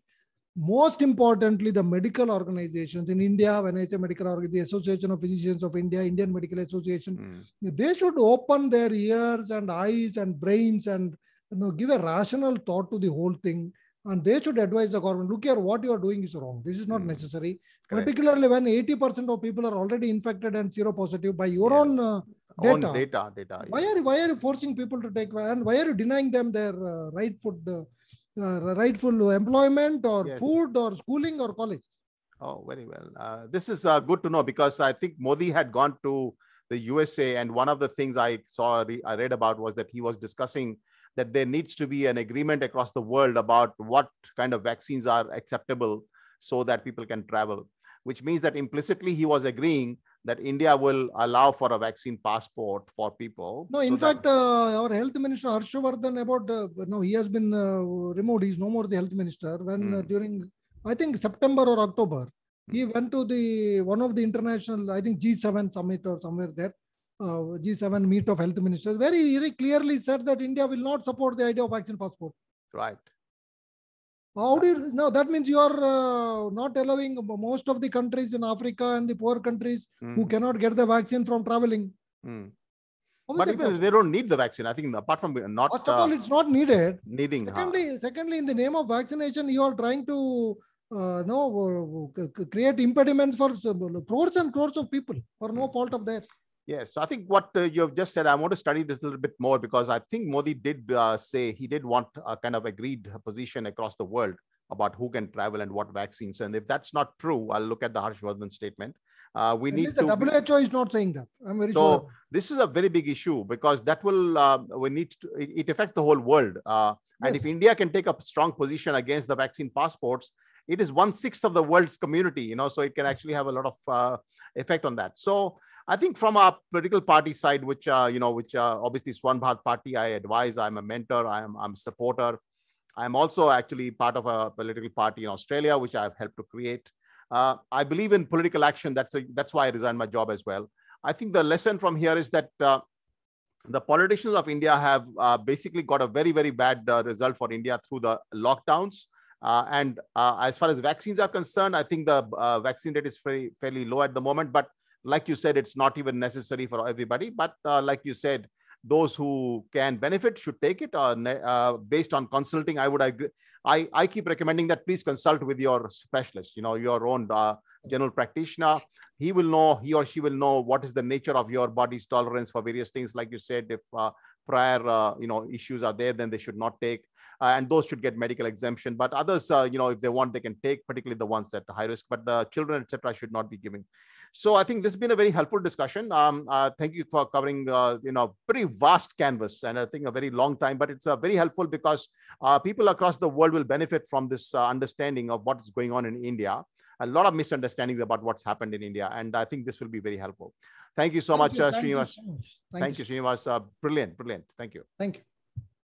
Speaker 2: most importantly, the medical organizations in India, when I say medical organization, the Association of Physicians of India, Indian Medical Association, they should open their ears and eyes and brains and give a rational thought to the whole thing. And they should advise the government, look here, what you are doing is wrong. This is not necessary. Correct. Particularly when 80% of people are already infected and seropositive by your own data.
Speaker 1: Data.
Speaker 2: Why are you forcing people to take, and why are you denying them their rightful employment or food or schooling or college?
Speaker 1: Oh, very well. This is good to know, because I think Modi had gone to the USA, and one of the things I read about was that he was discussing that there needs to be an agreement across the world about what kind of vaccines are acceptable so that people can travel, which means that implicitly he was agreeing that India will allow for a vaccine passport for people.
Speaker 2: No, in fact, our health minister, Harshavardhan, he has been removed. He's no more the health minister. When during, I think, September or October, he went to one of the international, I think, G7 summit or somewhere there, G7 meet of health ministers, very, very clearly said that India will not support the idea of vaccine passport.
Speaker 1: Right.
Speaker 2: How do you, no, that means you are not allowing most of the countries in Africa and the poor countries who cannot get the vaccine from traveling.
Speaker 1: But even they don't need the vaccine. I think apart from not.
Speaker 2: First of all, it's not needed.
Speaker 1: Needing.
Speaker 2: Secondly, in the name of vaccination, you are trying to create impediments for crores and crores of people for no fault of theirs.
Speaker 1: Yes, so I think what you have just said, I want to study this a little bit more, because I think Modi did say he did want a kind of agreed position across the world about who can travel and what vaccines. And if that's not true, I'll look at the Harshvardhan statement. We need to.
Speaker 2: The WHO is not saying that. I'm very sure.
Speaker 1: So this is a very big issue, because that will it affects the whole world. And if India can take a strong position against the vaccine passports, it is 1/6 of the world's community, so it can actually have a lot of effect on that. So I think from our political party side, which obviously Swarn Bharat Party, I advise, I'm a mentor, I'm a supporter. I'm also actually part of a political party in Australia, which I've helped to create. I believe in political action. That's why I resigned my job as well. I think the lesson from here is that the politicians of India have basically got a very, very bad result for India through the lockdowns. And as far as vaccines are concerned, I think the vaccine rate is fairly low at the moment. But like you said, it's not even necessary for everybody. But like you said, those who can benefit should take it. Based on consulting, I would agree. I keep recommending that please consult with your specialist, your own general practitioner. He or she will know what is the nature of your body's tolerance for various things. Like you said, if prior issues are there, then they should not take. And those should get medical exemption. But others, if they want, they can take, particularly the ones at high risk. But the children, etc., should not be giving. So I think this has been a very helpful discussion. Thank you for covering, pretty vast canvas, and I think a very long time. But it's very helpful because people across the world will benefit from this understanding of what is going on in India. A lot of misunderstandings about what's happened in India, and I think this will be very helpful. Thank you so much, Srinivas. Thank you, Srinivas. Brilliant. Thank you.
Speaker 2: Thank you.